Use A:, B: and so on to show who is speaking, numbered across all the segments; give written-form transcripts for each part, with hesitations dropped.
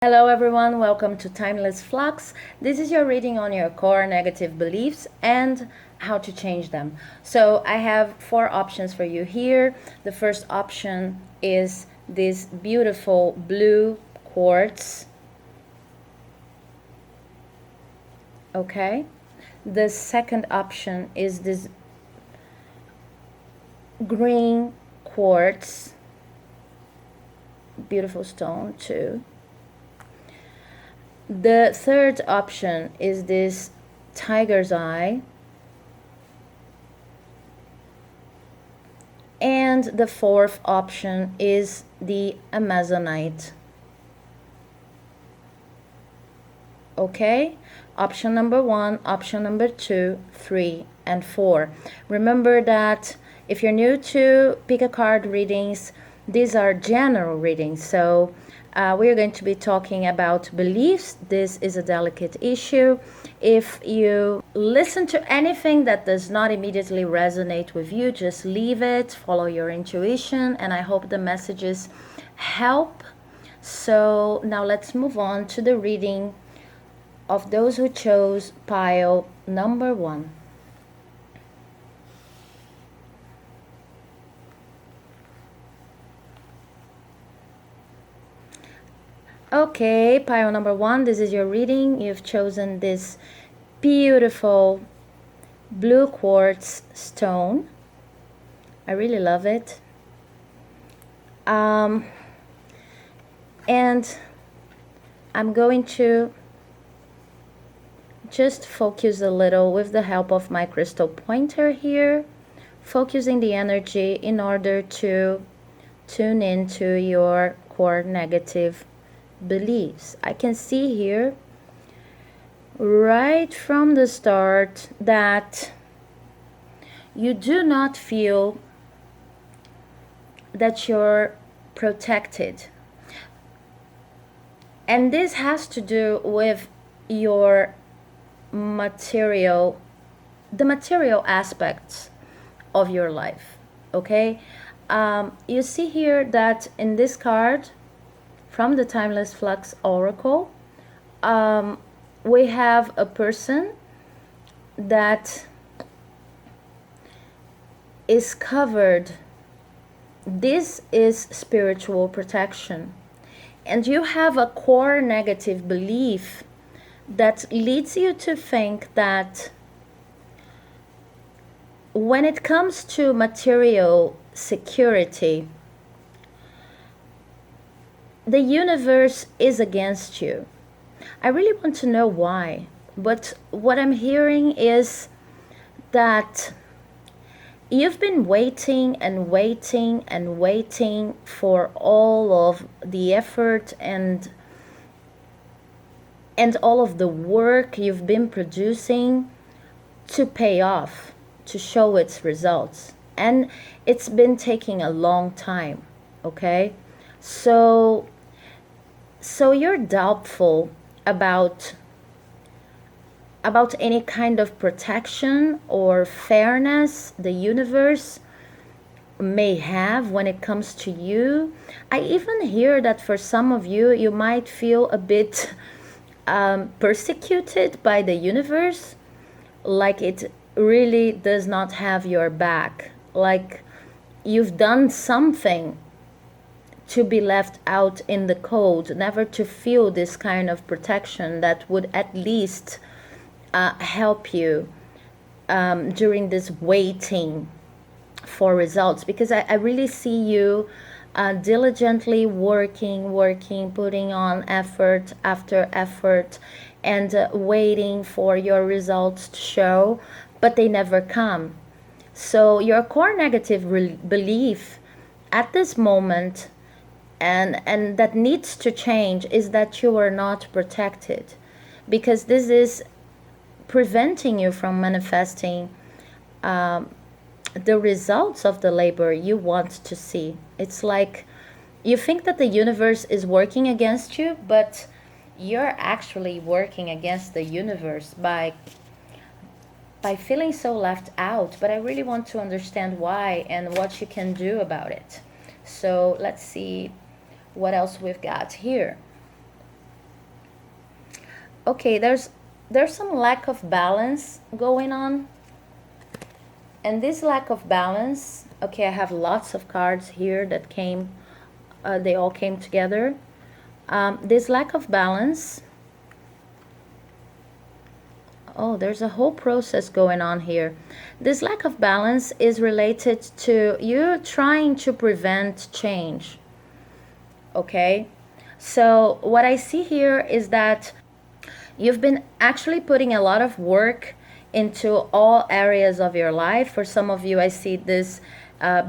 A: Hello everyone, welcome to Timeless Flux. This is your reading on your core negative beliefs and how to change them. So I have 4 options for you here. The first option is this beautiful blue quartz. Okay. The second option is this green quartz. Beautiful stone too. The third option is this tiger's eye. And the fourth option is the Amazonite. Okay? Option number 1, option number 2, 3, and 4. Remember that if you're new to pick a card readings, these are general readings. So we're going to be talking about beliefs. This is a delicate issue. If you listen to anything that does not immediately resonate with you, just leave it, follow your intuition, and I hope the messages help. So now let's move on to the reading of those who chose pile number 1. Okay, pile number 1, this is your reading. You've chosen this beautiful blue quartz stone. I really love it. And I'm going to just focus a little with the help of my crystal pointer here, focusing the energy in order to tune into your core negative beliefs. I can see here right from the start that you do not feel that you're protected. And this has to do with your the material aspects of your life. Okay? You see here that in this card from the Timeless Flux Oracle, we have a person that is covered. This is spiritual protection. And you have a core negative belief that leads you to think that when it comes to material security, the universe is against you. I really want to know why, but what I'm hearing is that you've been waiting and waiting and waiting for all of the effort and all of the work you've been producing to pay off, to show its results. And it's been taking a long time, okay? So you're doubtful about any kind of protection or fairness the universe may have when it comes to you. I even hear that for some of you, you might feel a bit persecuted by the universe, like it really does not have your back, like you've done something to be left out in the cold, never to feel this kind of protection that would at least help you during this waiting for results. Because I really see you diligently working, putting on effort after effort, and waiting for your results to show, but they never come. So your core negative belief at this moment, and that needs to change, is that you are not protected, because this is preventing you from manifesting the results of the labor you want to see. It's like you think that the universe is working against you, but you're actually working against the universe by feeling so left out. But I really want to understand why and what you can do about it. So let's see what else we've got here. Okay, there's some lack of balance going on. And this lack of balance, okay, I have lots of cards here that came, they all came together. This lack of balance, oh, there's a whole process going on here. This lack of balance is related to you trying to prevent change, okay? So what I see here is that you've been actually putting a lot of work into all areas of your life. For some of you, I see this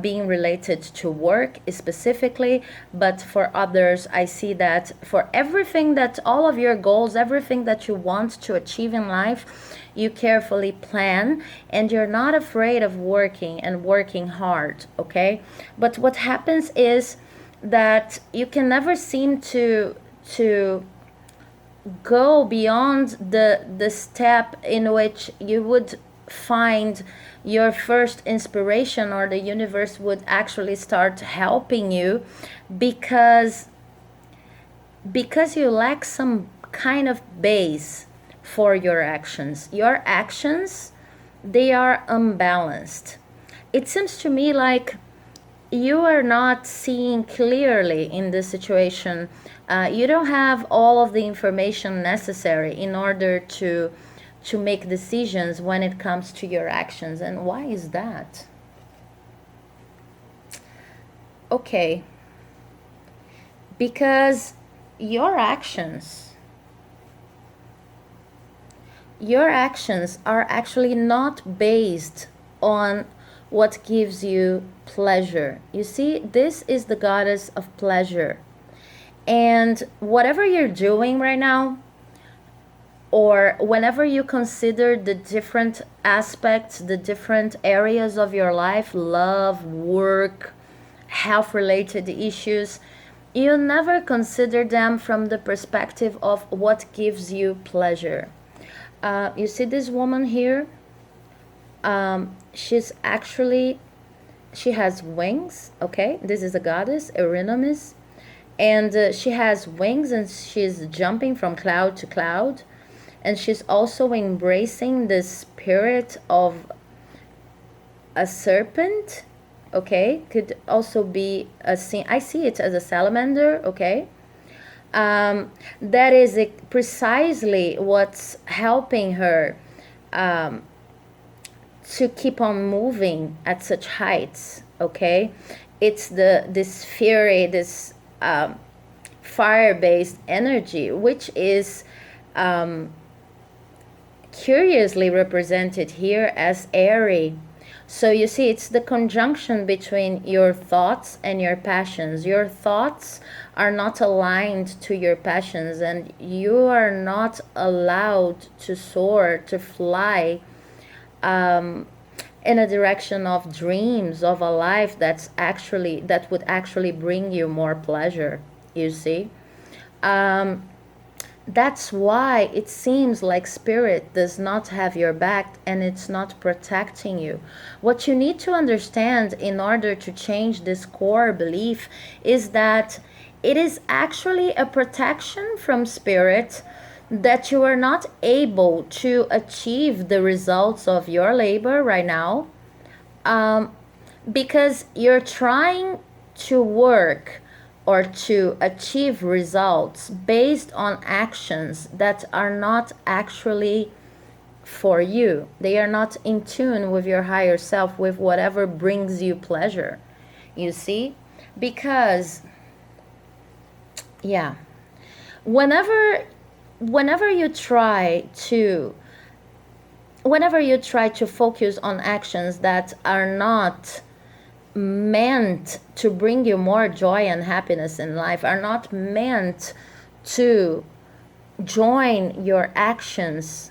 A: being related to work specifically, but for others, I see that for everything that all of your goals, everything that you want to achieve in life, you carefully plan and you're not afraid of working and working hard, okay? But what happens is that you can never seem to go beyond the step in which you would find your first inspiration, or the universe would actually start helping you, because you lack some kind of base for your actions. Your actions, they are unbalanced. It seems to me like you are not seeing clearly in this situation. You don't have all of the information necessary in order to make decisions when it comes to your actions. And why is that? Okay, because your actions are actually not based on what gives you pleasure. You see, this is the goddess of pleasure. And whatever you're doing right now, or whenever you consider the different aspects, the different areas of your life, love, work, health-related issues, you never consider them from the perspective of what gives you pleasure. You see this woman here? She's actually, she has wings, okay? This is a goddess, Eurynomis. And she has wings and she's jumping from cloud to cloud. And she's also embracing the spirit of a serpent, okay? Could also be a, I see it as a salamander, okay? That is precisely what's helping her to keep on moving at such heights, okay? It's this fury, this fire-based energy, which is curiously represented here as airy. So you see, it's the conjunction between your thoughts and your passions. Your thoughts are not aligned to your passions, and you are not allowed to soar, to fly in a direction of dreams, of a life that would actually bring you more pleasure, you see. That's why it seems like spirit does not have your back and it's not protecting you. What you need to understand in order to change this core belief is that it is actually a protection from spirit that you are not able to achieve the results of your labor right now, because you're trying to work or to achieve results based on actions that are not actually for you. They are not in tune with your higher self, with whatever brings you pleasure, you see? Because, yeah, whenever you try to focus on actions that are not meant to bring you more joy and happiness in life, are not meant to join your actions,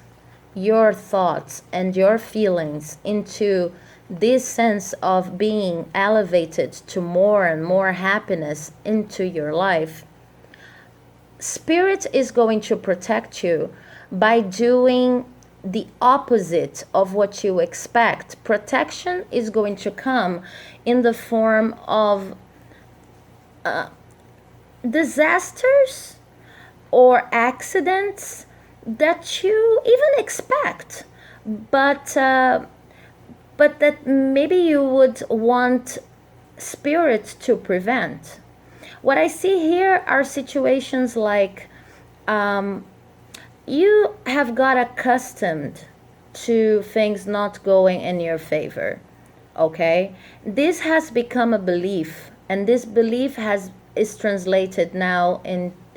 A: your thoughts, and your feelings into this sense of being elevated to more and more happiness into your life, Spirit is going to protect you by doing the opposite of what you expect. Protection is going to come in the form of disasters or accidents that you even expect, but that maybe you would want spirit to prevent. What I see here are situations like you have got accustomed to things not going in your favor. Okay, this has become a belief, and this belief is translated now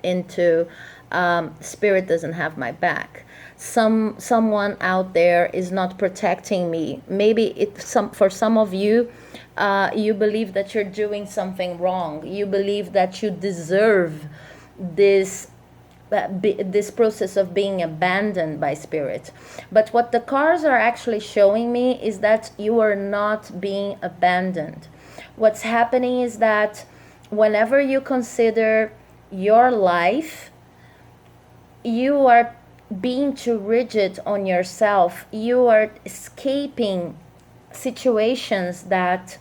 A: into spirit doesn't have my back. Someone out there is not protecting me. Maybe for some of you, you believe that you're doing something wrong. You believe that you deserve this this process of being abandoned by spirit. But what the cards are actually showing me is that you are not being abandoned. What's happening is that whenever you consider your life, you are being too rigid on yourself. You are escaping situations that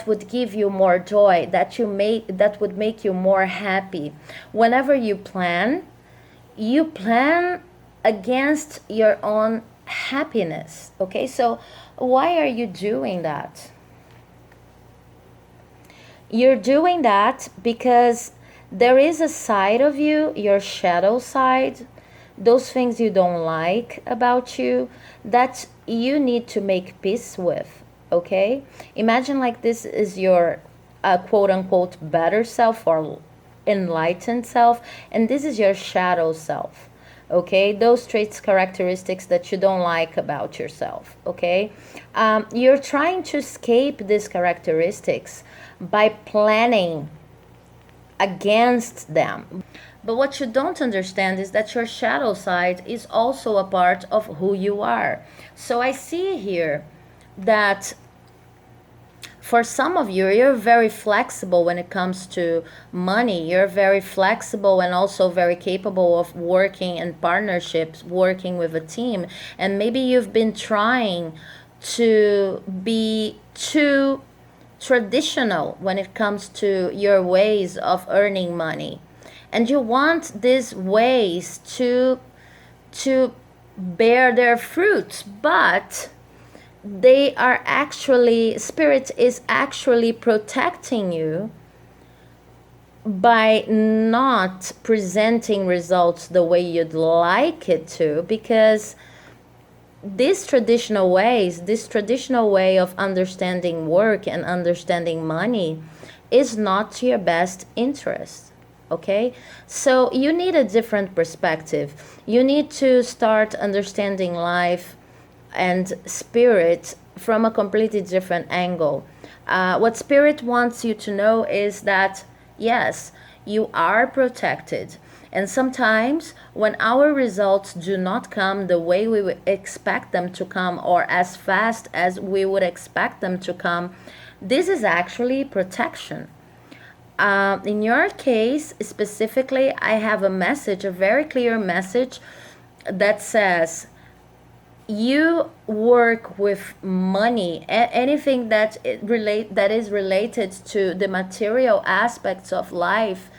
A: would give you more joy, that would make you more happy. Whenever you plan against your own happiness. Okay, so why are you doing that? You're doing that because there is a side of you, your shadow side, those things you don't like about you, that you need to make peace with. Okay, imagine like this is your quote unquote better self or enlightened self, and this is your shadow self. Okay, those traits, characteristics that you don't like about yourself. Okay, you're trying to escape these characteristics by planning against them. But what you don't understand is that your shadow side is also a part of who you are. So I see here that for some of you, you're very flexible when it comes to money. You're very flexible and also very capable of working in partnerships, working with a team. And maybe you've been trying to be too traditional when it comes to your ways of earning money. And you want these ways to bear their fruits, but they are actually, spirit is actually protecting you by not presenting results the way you'd like it to, because these traditional ways, this traditional way of understanding work and understanding money is not to your best interest. Okay, so you need a different perspective. You need to start understanding life and spirit from a completely different angle. What spirit wants you to know is that yes, you are protected. And sometimes when our results do not come the way we would expect them to come, or as fast as we would expect them to come, this is actually protection. In your case specifically, I have a message, a very clear message that says you work with money, anything that is related to the material aspects of life,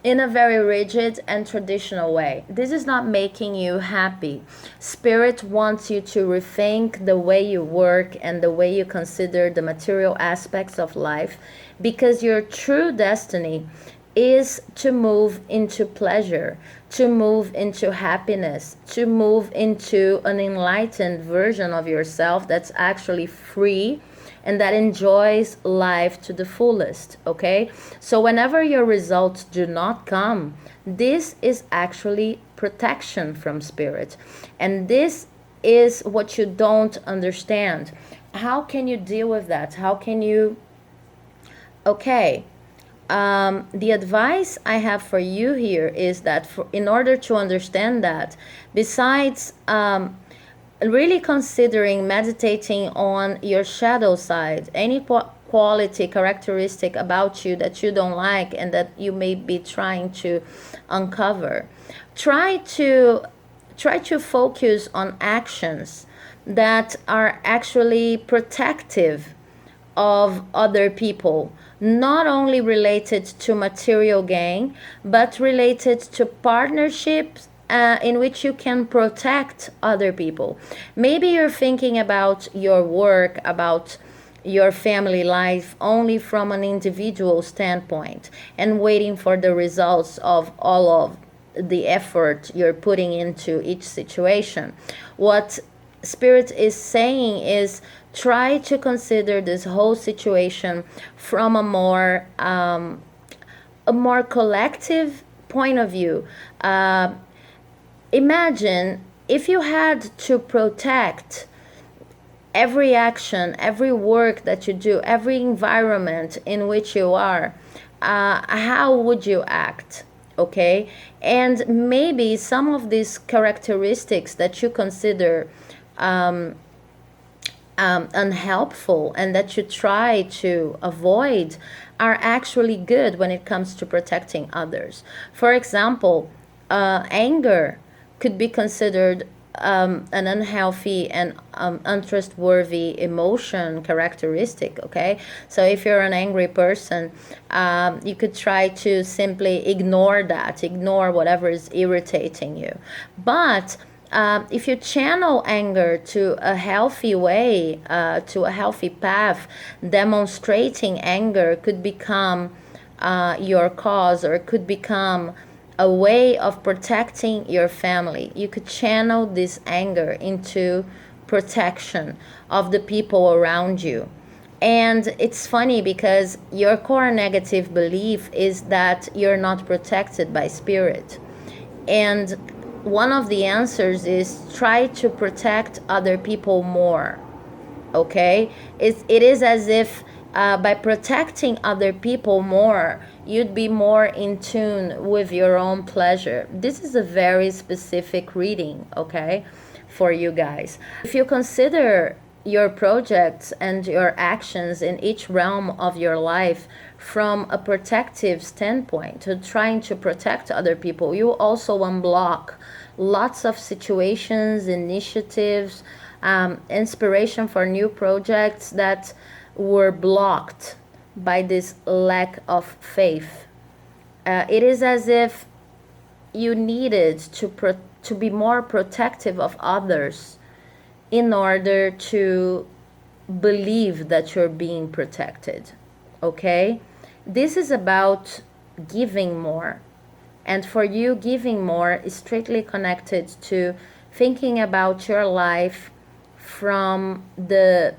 A: in a very rigid and traditional way. This is not making you happy. Spirit wants you to rethink the way you work and the way you consider the material aspects of life, because your true destiny is to move into pleasure, to move into happiness, to move into an enlightened version of yourself that's actually free and that enjoys life to the fullest. Okay, so whenever your results do not come, this is actually protection from spirit, and this is what you don't understand. How can you deal with that? How can you okay, the advice I have for you here is that in order to understand that, besides really considering meditating on your shadow side, any quality, characteristic about you that you don't like and that you may be trying to uncover, try to focus on actions that are actually protective of other people, not only related to material gain, but related to partnerships in which you can protect other people. Maybe you're thinking about your work, about your family life only from an individual standpoint and waiting for the results of all of the effort you're putting into each situation. What Spirit is saying is try to consider this whole situation from a more collective point of view. Imagine if you had to protect every action, every work that you do, every environment in which you are, how would you act? Okay? And maybe some of these characteristics that you consider unhelpful and that you try to avoid are actually good when it comes to protecting others. For example, anger could be considered an unhealthy and untrustworthy emotion characteristic. Okay, so if you're an angry person, you could try to simply ignore whatever is irritating you. But if you channel anger to a healthy way, to a healthy path, demonstrating anger could become your cause, or it could become a way of protecting your family. You could channel this anger into protection of the people around you. And it's funny because your core negative belief is that you're not protected by Spirit. And one of the answers is try to protect other people more. Okay? It is as if by protecting other people more, you'd be more in tune with your own pleasure. This is a very specific reading, okay, for you guys. If you consider your projects and your actions in each realm of your life from a protective standpoint, to trying to protect other people, you also unblock lots of situations, initiatives, inspiration for new projects that were blocked by this lack of faith. It is as if you needed to be more protective of others in order to believe that you're being protected. Okay? This is about giving more. And for you, giving more is strictly connected to thinking about your life from the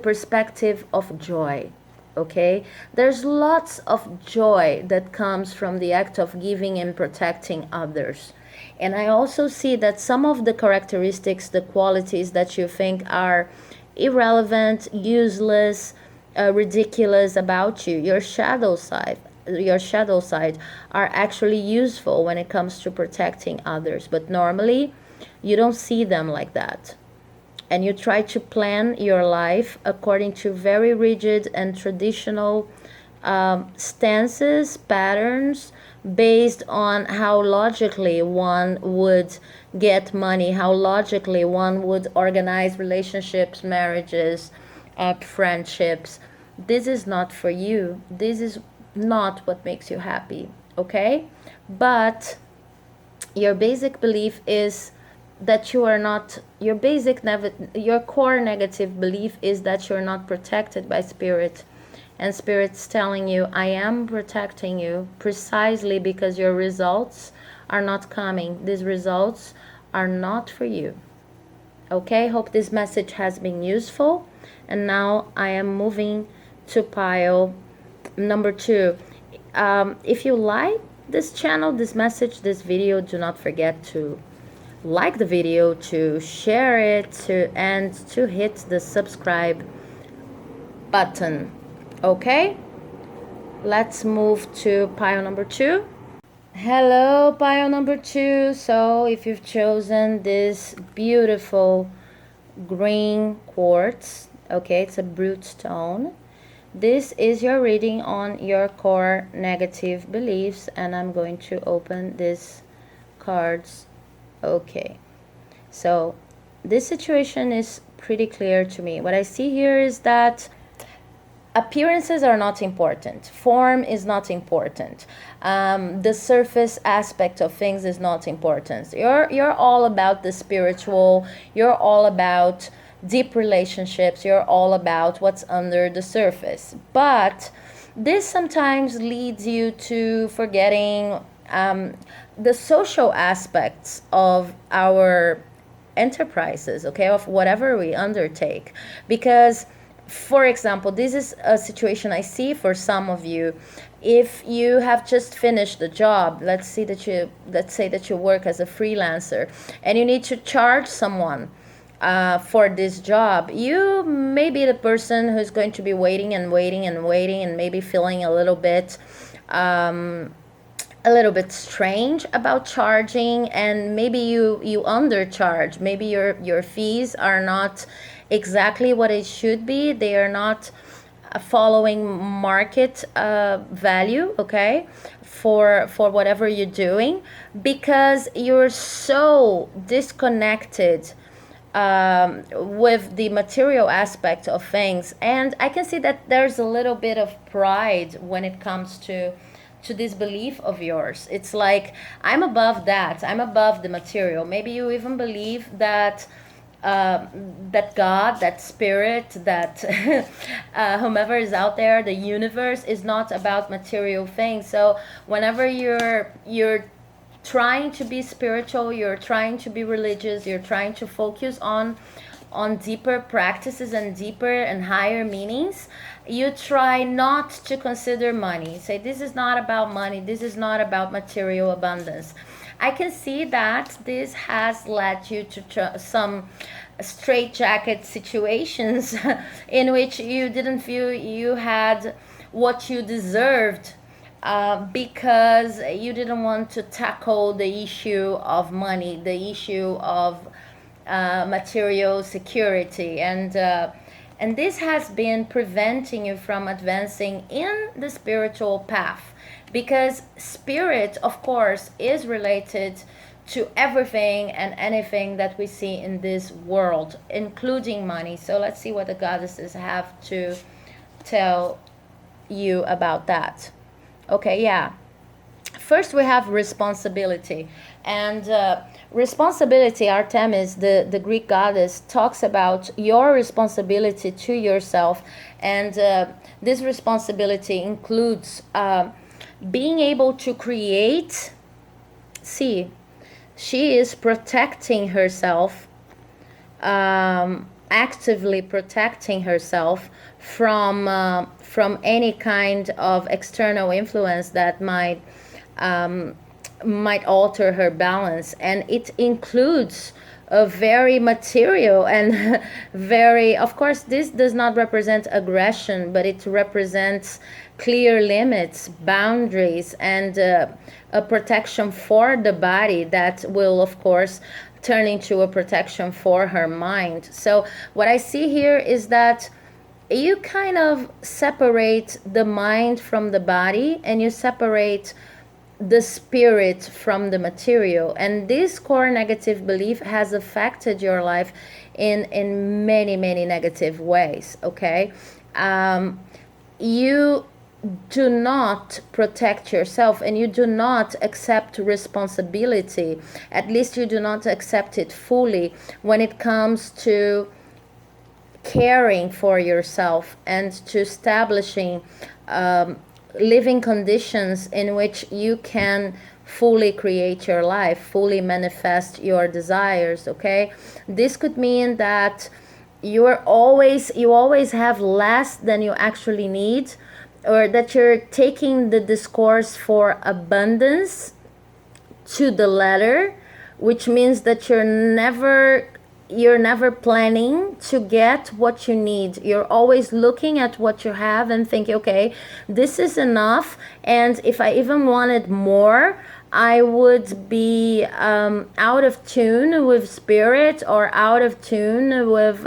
A: perspective of joy. Okay, there's lots of joy that comes from the act of giving and protecting others. And I also see that some of the characteristics, the qualities that you think are irrelevant, useless, ridiculous about you, your shadow side are actually useful when it comes to protecting others. But normally you don't see them like that. And you try to plan your life according to very rigid and traditional stances, patterns, based on how logically one would get money, how logically one would organize relationships, marriages, friendships. This is not for you. This is not what makes you happy, okay? But your basic belief is that you are not, your core negative belief is that you're not protected by Spirit. And Spirit's telling you, I am protecting you precisely because your results are not coming. These results are not for you. Okay, hope this message has been useful. And now I am moving to pile number 2. If you like this channel, this message, this video, do not forget to like the video, to share it, and to hit the subscribe button. Okay, let's move to pile number 2. Hello, pile number 2. So if you've chosen this beautiful green quartz, okay, it's a brute stone, this is your reading on your core negative beliefs, and I'm going to open these cards. Okay, so this situation is pretty clear to me. What I see here is that appearances are not important. Form is not important. The surface aspect of things is not important. You're all about the spiritual. You're all about deep relationships. You're all about what's under the surface. But this sometimes leads you to forgetting the social aspects of our enterprises, okay, of whatever we undertake. Because, for example, this is a situation I see for some of you. If you have just finished the job, let's say that you work as a freelancer and you need to charge someone for this job, you may be the person who's going to be waiting and waiting and waiting, and maybe feeling a little bit strange about charging, and maybe you undercharge. Maybe your fees are not exactly what it should be. They are not following market value, okay, for whatever you're doing, because you're so disconnected with the material aspect of things. And I can see that there's a little bit of pride when it comes to this belief of yours. It's like, I'm above that. I'm above the material. Maybe you even believe that that God, that spirit, that whomever is out there, the universe, is not about material things. So whenever you're trying to be spiritual, you're trying to be religious, you're trying to focus on deeper practices and deeper and higher meanings, you try not to consider money. Say, this is not about money, this is not about material abundance. I can see that this has led you to some straitjacket situations in which you didn't feel you had what you deserved, because you didn't want to tackle the issue of money, the issue of material security, and this has been preventing you from advancing in the spiritual path. Because spirit, of course, is related to everything and anything that we see in this world, including money. So let's see what the goddesses have to tell you about that. Okay, yeah. First, we have responsibility. And responsibility, Artemis, the Greek goddess, talks about your responsibility to yourself. And this responsibility includes being able to create. See, she is protecting herself, actively protecting herself from any kind of external influence that might alter her balance. And it includes a very material and very, of course, this does not represent aggression, but it represents clear limits, boundaries, and a protection for the body that will, of course, turn into a protection for her mind. So what I see here is that you kind of separate the mind from the body, and you separate the spirit from the material. And this core negative belief has affected your life in many, many negative ways, okay? You do not protect yourself, and you do not accept responsibility. At least you do not accept it fully when it comes to caring for yourself and to establishing living conditions in which you can fully create your life, fully manifest your desires, okay? This could mean that you always have less than you actually need, or that you're taking the discourse for abundance to the letter, which means that you're never planning to get what you need. You're always looking at what you have and thinking, okay, this is enough, and if I even wanted more, I would be out of tune with spirit, or out of tune with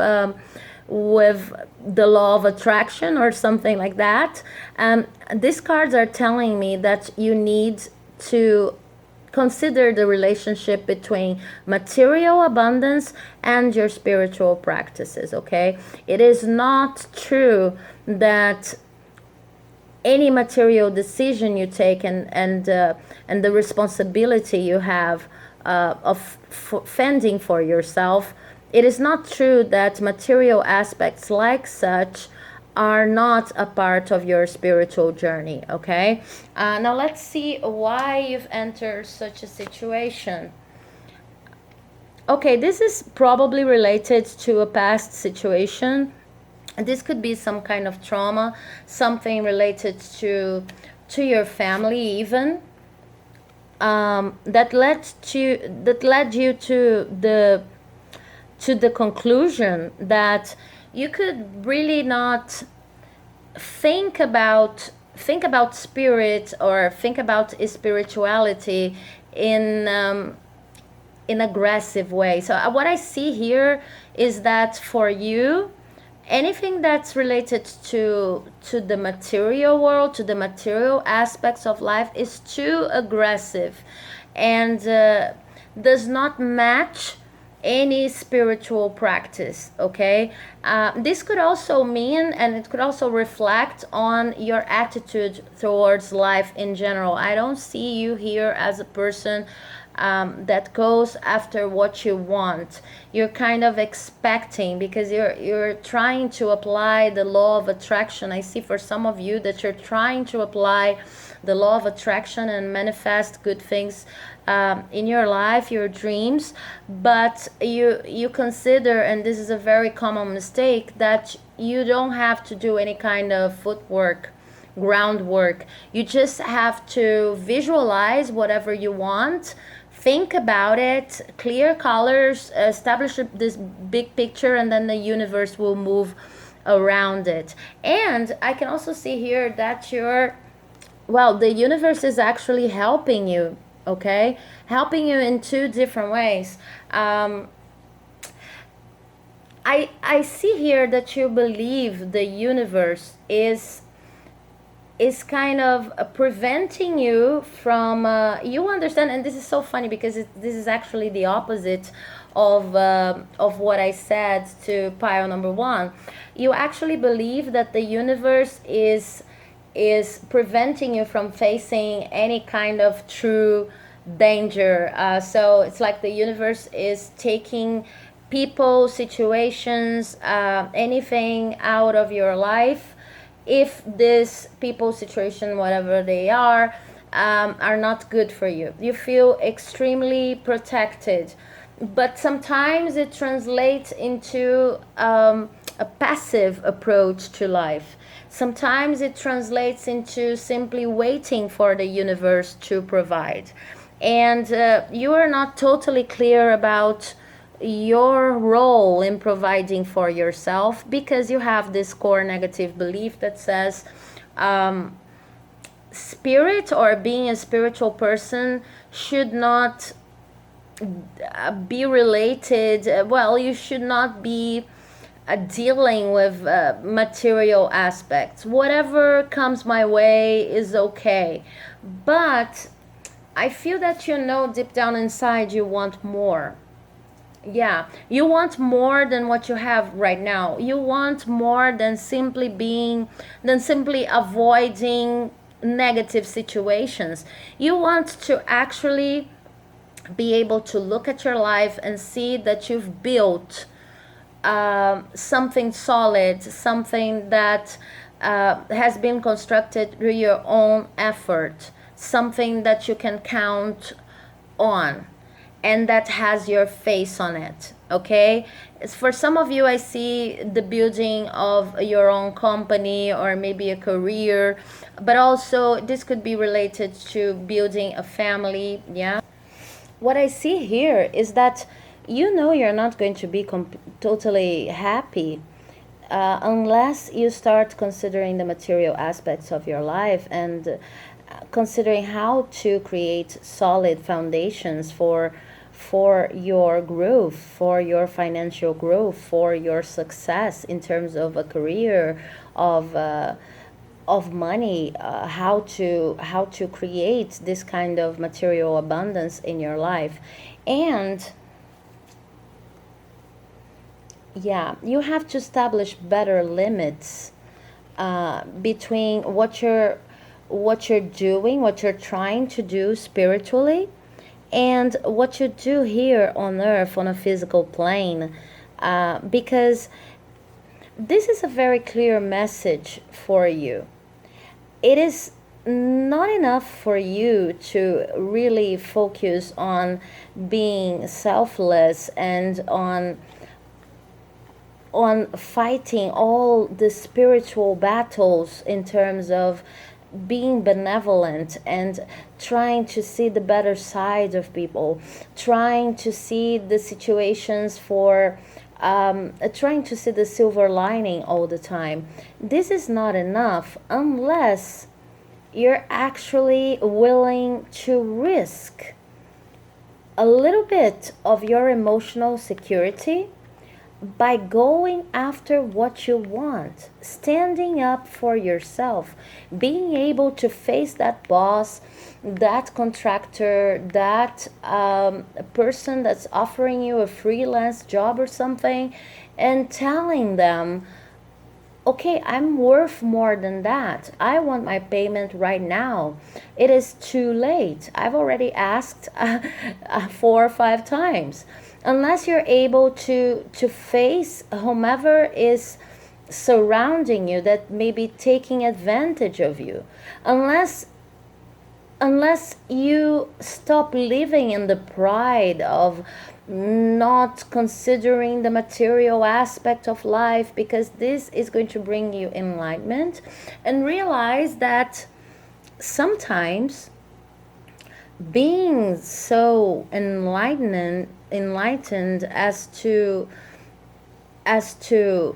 A: the law of attraction, or something like that. These cards are telling me that you need to consider the relationship between material abundance and your spiritual practices, okay? It is not true that any material decision you take and the responsibility you have of fending for yourself, it is not true that material aspects like such are not a part of your spiritual journey, okay? Now let's see why you've entered such a situation. Okay, this is probably related to a past situation. This could be some kind of trauma, something related to your family even, that led you to the conclusion that you could really not think about spirit or think about spirituality in aggressive way. So what I see here is that for you, anything that's related to the material world, to the material aspects of life, is too aggressive and does not match any spiritual practice, okay? This could also mean, and it could also reflect on your attitude towards life in general. I don't see you here as a person that goes after what you want. You're kind of expecting, because you're trying to apply the law of attraction. I see for some of you that you're trying to apply the law of attraction and manifest good things in your life, your dreams, but you consider, and this is a very common mistake, that you don't have to do any kind of footwork, groundwork. You just have to visualize whatever you want, think about it, clear colors, establish this big picture, and then the universe will move around it. And I can also see here that the universe is actually helping you, okay? Helping you in two different ways. I see here that you believe the universe is kind of preventing you from, you understand, and this is so funny because this is actually the opposite of what I said to pile number one. You actually believe that the universe is preventing you from facing any kind of true danger. So it's like the universe is taking people, situations, anything out of your life if this people, situation, whatever they are not good for you. You feel extremely protected, but sometimes it translates into a passive approach to life. Sometimes it translates into simply waiting for the universe to provide. And you are not totally clear about your role in providing for yourself, because you have this core negative belief that says spirit, or being a spiritual person, should not be related, you should not be dealing with material aspects. Whatever comes my way is okay. But I feel that deep down inside you want more. Yeah, you want more than what you have right now. You want more than simply avoiding negative situations. You want to actually be able to look at your life and see that you've built something solid, something that has been constructed through your own effort, something that you can count on, and that has your face on it, okay? For some of you, I see the building of your own company or maybe a career, but also this could be related to building a family, yeah? What I see here is that you're not going to be totally happy unless you start considering the material aspects of your life and considering how to create solid foundations for your growth, for your financial growth, for your success in terms of a career, of of money, how to create this kind of material abundance in your life. And yeah, you have to establish better limits between what you're doing, what you're trying to do spiritually, and what you do here on earth on a physical plane, because this is a very clear message for you. It is not enough for you to really focus on being selfless and on fighting all the spiritual battles in terms of being benevolent and trying to see the better side of people, trying to see the situations for trying to see the silver lining all the time. This is not enough unless you're actually willing to risk a little bit of your emotional security by going after what you want, standing up for yourself, being able to face that boss, that contractor, that person that's offering you a freelance job or something, and telling them, okay, I'm worth more than that. I want my payment right now. It is too late. I've already asked 4 or 5 times. Unless you're able to face whomever is surrounding you that may be taking advantage of you, unless you stop living in the pride of not considering the material aspect of life, because this is going to bring you enlightenment, and realize that sometimes being so enlightened as to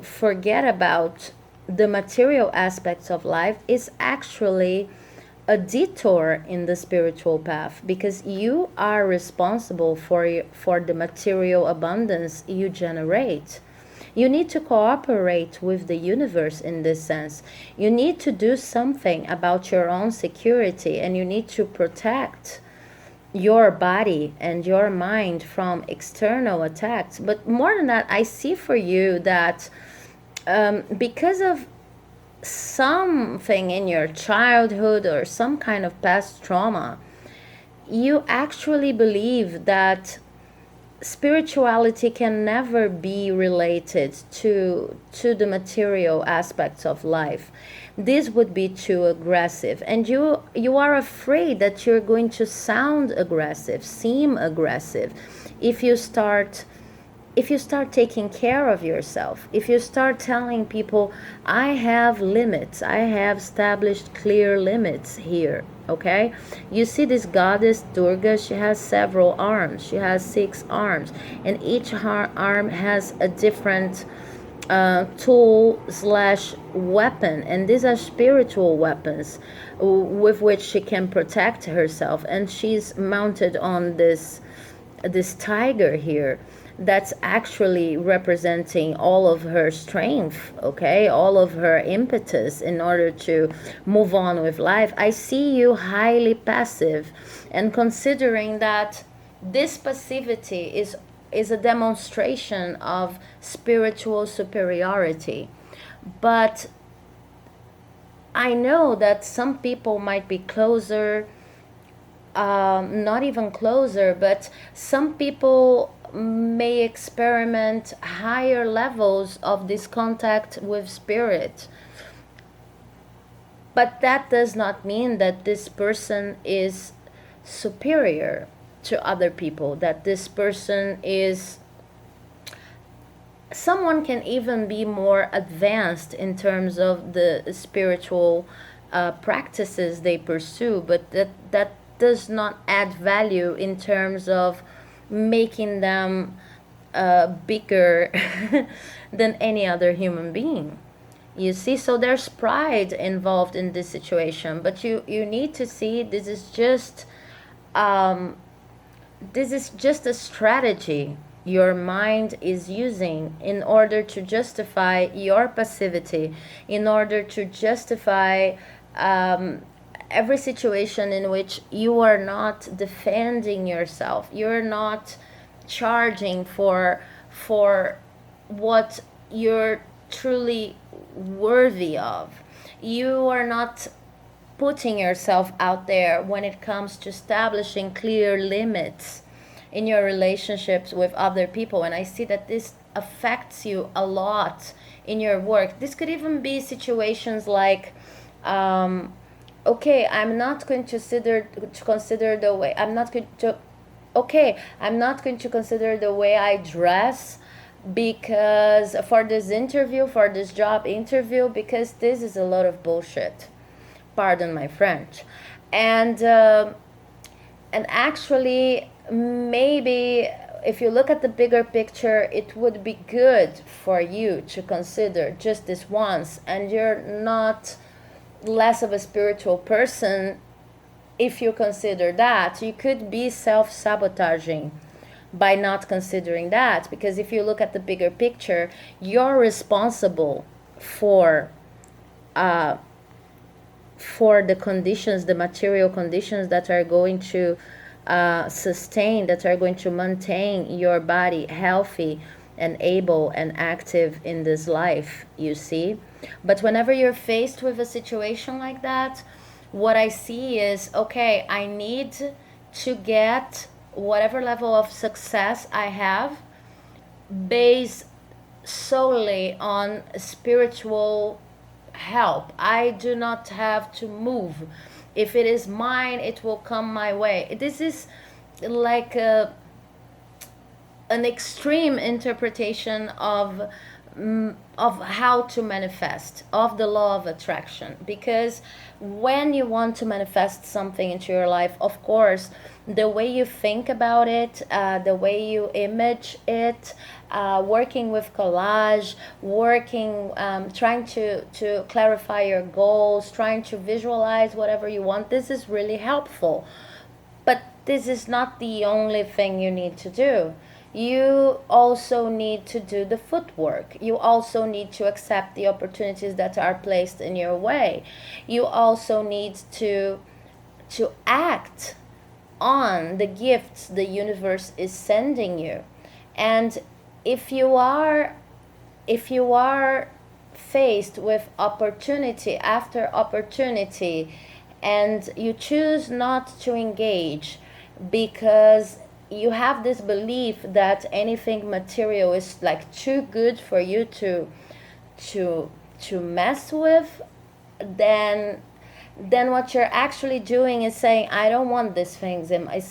A: forget about the material aspects of life is actually a detour in the spiritual path, because you are responsible for the material abundance you generate. You need to cooperate with the universe in this sense. You need to do something about your own security, and you need to protect your body and your mind from external attacks. But more than that, I see for you that because of something in your childhood or some kind of past trauma, you actually believe that spirituality can never be related to the material aspects of life. This would be too aggressive, and you are afraid that you're going to sound aggressive, seem aggressive, if you start taking care of yourself, if you start telling people, I have limits, I have established clear limits here, okay? You see this goddess Durga, she has several arms. She has 6 arms, and each arm has a different tool / weapon, and these are spiritual weapons with which she can protect herself. And she's mounted on this tiger here that's actually representing all of her strength, okay, all of her impetus in order to move on with life. I see you highly passive, and considering that this passivity is a demonstration of spiritual superiority. But I know that some people might be closer, not even closer, but some people may experiment higher levels of this contact with spirit. But that does not mean that this person is superior to other people, that this person is... Someone can even be more advanced in terms of the spiritual practices they pursue, but that does not add value in terms of making them bigger than any other human being. You see, so there's pride involved in this situation, but you need to see this is just a strategy. your mind is using in order to justify your passivity, in order to justify every situation in which you are not defending yourself, you're not charging for what you're truly worthy of. You are not putting yourself out there when it comes to establishing clear limits in your relationships with other people. And I see that this affects you a lot in your work. This could even be situations like, okay, I'm not going to consider the way I'm not going to consider the way I dress because for this job interview, because this is a lot of bullshit. Pardon my French. And actually, maybe if you look at the bigger picture, it would be good for you to consider just this once, and you're not less of a spiritual person if you consider that. You could be self-sabotaging by not considering that, because if you look at the bigger picture, you're responsible for the conditions, the material conditions that are going to sustain, that are going to maintain your body healthy and able and active in this life, you see. But whenever you're faced with a situation like that, what I see is, okay, I need to get whatever level of success I have based solely on spiritual help. I do not have to move. If it is mine, it will come my way. This is like an extreme interpretation of how to manifest, of the law of attraction. Because when you want to manifest something into your life, of course, the way you think about it, the way you image it, working with collage, trying to clarify your goals, trying to visualize whatever you want, this is really helpful. But this is not the only thing you need to do. You also need to do the footwork. You also need to accept the opportunities that are placed in your way. You also need to act on the gifts the universe is sending you. And if you are faced with opportunity after opportunity and you choose not to engage because you have this belief that anything material is like too good for you to mess with, then what you're actually doing is saying, I don't want these things in my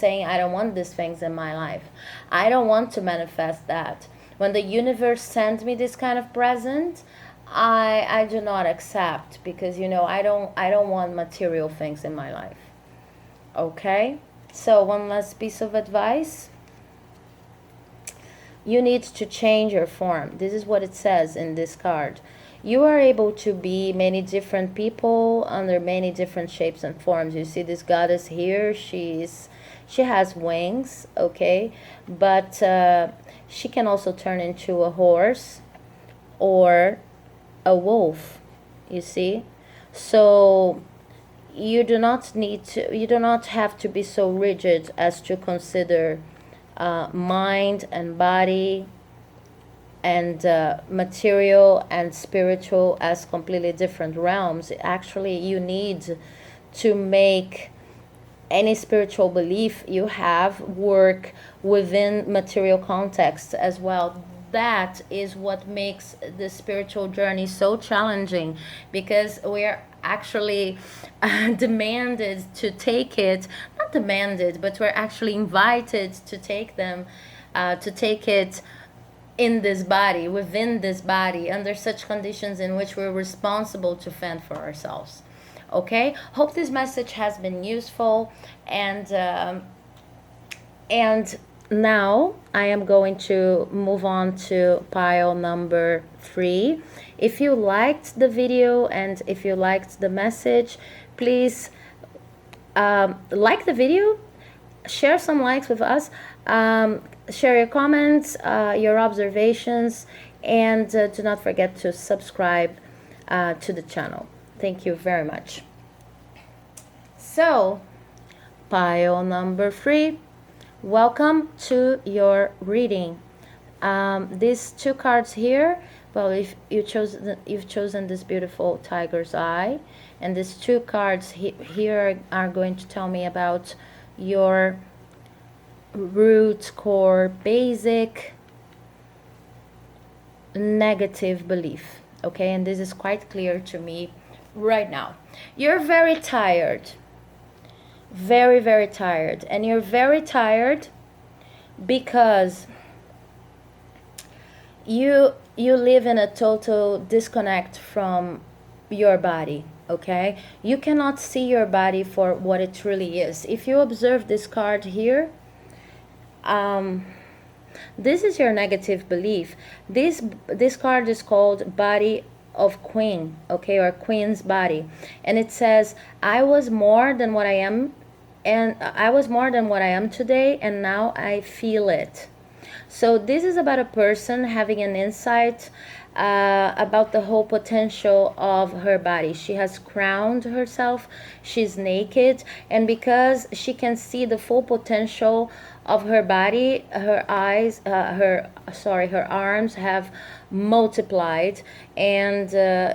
A: life. I don't want to manifest that. When the universe sends me this kind of present, I do not accept, because I don't want material things in my life. Okay? So one last piece of advice. You need to change your form. This is what it says in this card. You are able to be many different people under many different shapes and forms. You see this goddess here, she has wings, okay? But she can also turn into a horse or a wolf, you see? So you do not have to be so rigid as to consider mind and body and material and spiritual as completely different realms. Actually, you need to make any spiritual belief you have work within material context as well. That is what makes the spiritual journey so challenging, because we are actually demanded to take it, not demanded, but we're actually invited to take it in this body, within this body, under such conditions in which we're responsible to fend for ourselves. Okay, hope this message has been useful, and now I am going to move on to pile number 3. If you liked the video and if you liked the message, please like the video share some likes with us, share your comments, your observations, and do not forget to subscribe to the channel. Thank you very much. So, pile number 3, welcome to your reading. These 2 cards here, well, if you've chosen this beautiful tiger's eye, and these 2 cards here are going to tell me about your root, core, basic negative belief. Okay, and this is quite clear to me right now. You're very tired, very, very tired, and you're very tired because you live in a total disconnect from your body. Okay, you cannot see your body for what it really is. If you observe this card here, this is your negative belief. This card is called Body of Queen, okay, or Queen's Body, and it says, I was more than what I am, and I was more than what I am today, and now I feel it. So this is about a person having an insight about the whole potential of her body. She has crowned herself, she's naked, and because she can see the full potential of her body, her arms have multiplied, and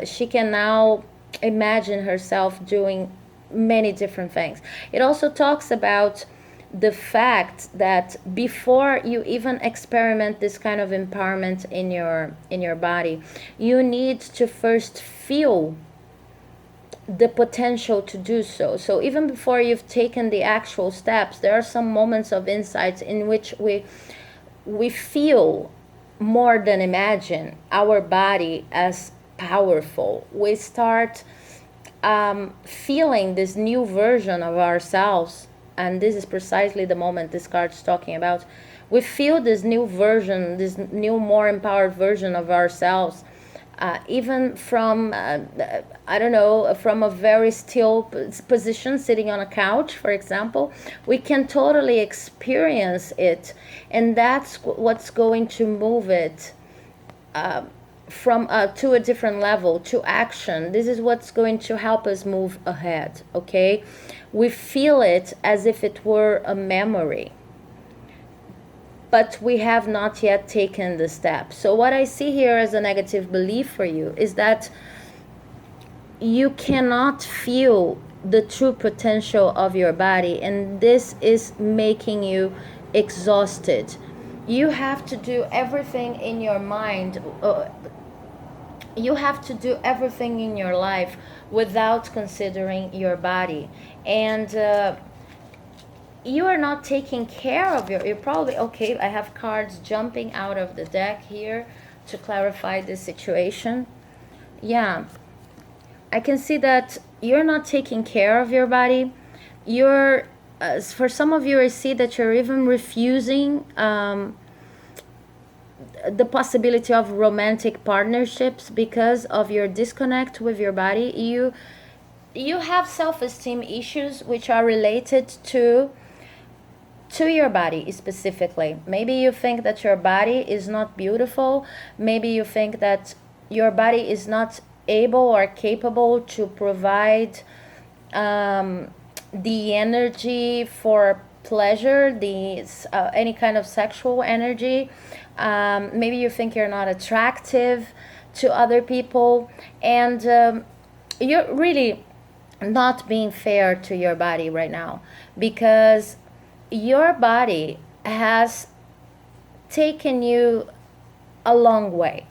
A: she can now imagine herself doing many different things. It also talks about the fact that before you even experiment this kind of empowerment in your body, you need to first feel the potential to do so. So even before you've taken the actual steps, there are some moments of insights in which we feel more than imagine our body as powerful. We start feeling this new version of ourselves. And this is precisely the moment this card's talking about. We feel this new version, this new, more empowered version of ourselves, even from, I don't know, from a very still position, sitting on a couch, for example. We can totally experience it, and that's what's going to move it from to a different level, to action. This is what's going to help us move ahead, okay? We feel it as if it were a memory, but we have not yet taken the step. So what I see here as a negative belief for you is that you cannot feel the true potential of your body, and this is making you exhausted. You have to do everything in your mind, you have to do everything in your life without considering your body, and you are not taking care of you're probably, okay, I have cards jumping out of the deck here to clarify this situation. Yeah, I can see that you're not taking care of your body. You're for some of you, I see that you're even refusing the possibility of romantic partnerships because of your disconnect with your body. You have self-esteem issues which are related to your body specifically. Maybe you think that your body is not beautiful. Maybe you think that your body is not able or capable to provide the energy for pleasure, any kind of sexual energy. Maybe you think you're not attractive to other people, and you're really not being fair to your body right now, because your body has taken you a long way.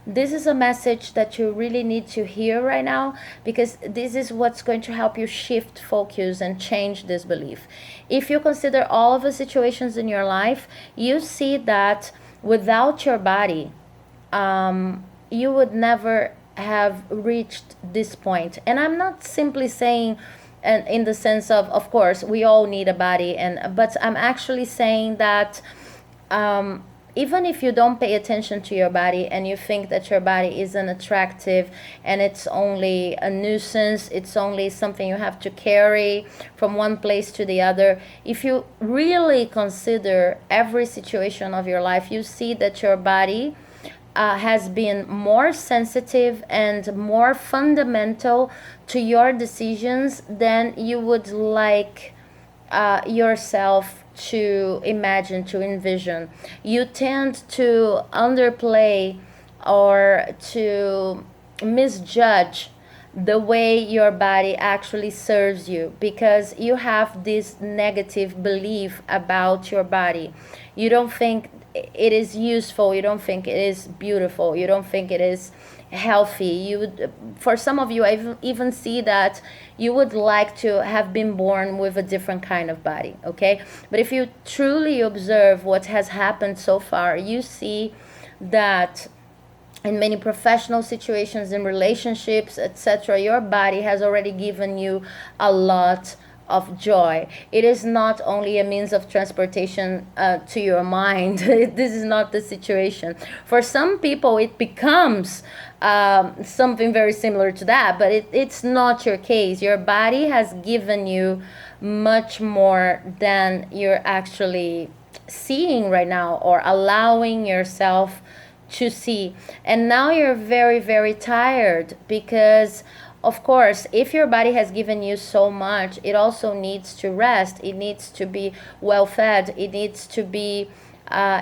A: This is a message that you really need to hear right now, because this is what's going to help you shift focus and change this belief. If you consider all of the situations in your life, you see that without your body, you would never have reached this point. And I'm not simply saying, and in the sense of course we all need a body, but I'm actually saying that even if you don't pay attention to your body and you think that your body isn't attractive and it's only a nuisance, it's only something you have to carry from one place to the other, if you really consider every situation of your life, you see that your body has been more sensitive and more fundamental to your decisions than you would like yourself to imagine, to envision. You tend to underplay or to misjudge the way your body actually serves you because you have this negative belief about your body. You don't think it is useful, you don't think it is beautiful, you don't think it is healthy. You would, for some of you, I even see that you would like to have been born with a different kind of body, okay? But if you truly observe what has happened so far, you see that in many professional situations, in relationships, etc., your body has already given you a lot of joy. It is not only a means of transportation to your mind. This is not the situation. For some people, it becomes something very similar to that, but it's not your case. Your body has given you much more than you're actually seeing right now or allowing yourself to see. And now you're very, very tired because, of course, if your body has given you so much, it also needs to rest. It needs to be well fed. It needs to be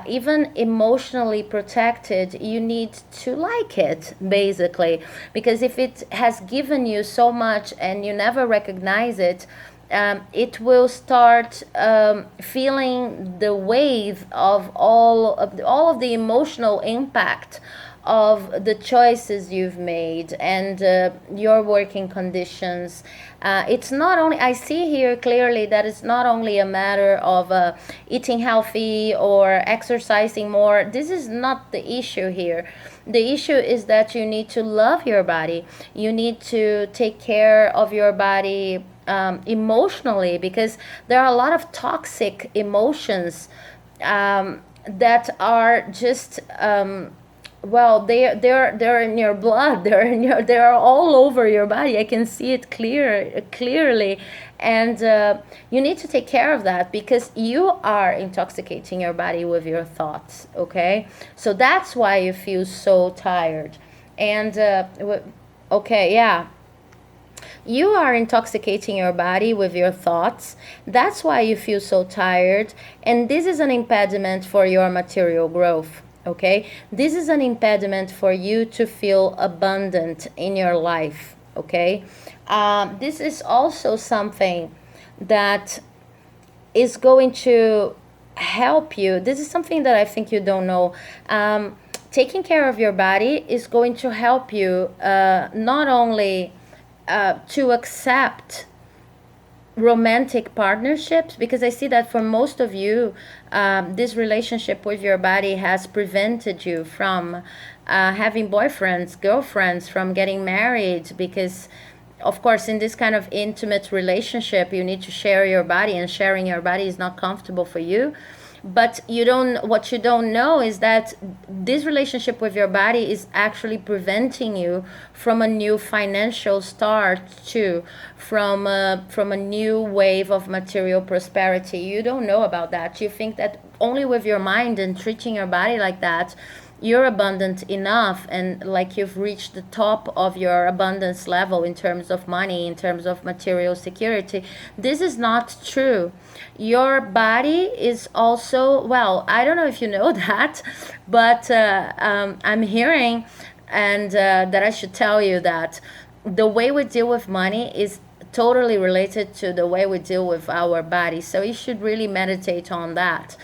A: even emotionally protected. You need to like it, basically, because if it has given you so much and you never recognize it, it will start feeling the wave of all of the emotional impact of the choices you've made and your working conditions. It's not only, I see here clearly that it's not only a matter of eating healthy or exercising more. This is not the issue here. The issue is that you need to love your body. You need to take care of your body emotionally, because there are a lot of toxic emotions that are just well, they're in your blood. They're all over your body. I can see it clearly, and you need to take care of that because you are intoxicating your body with your thoughts. Okay, so that's why you feel so tired, and okay, yeah. You are intoxicating your body with your thoughts. That's why you feel so tired. And this is an impediment for your material growth. Okay? This is an impediment for you to feel abundant in your life. Okay? This is also something that is going to help you. This is something that I think you don't know. Taking care of your body is going to help you not only to accept romantic partnerships, because I see that for most of you, this relationship with your body has prevented you from having boyfriends, girlfriends, from getting married, because of course in this kind of intimate relationship you need to share your body, and sharing your body is not comfortable for you. But what you don't know is that this relationship with your body is actually preventing you from a new financial start too, from a new wave of material prosperity. You don't know about that. You think that only with your mind and treating your body like that, you're abundant enough, and like you've reached the top of your abundance level in terms of money, in terms of material security. This is not true. Your body is also, well, I don't know if you know that, but I'm hearing and that I should tell you that the way we deal with money is totally related to the way we deal with our body. So you should really meditate on that.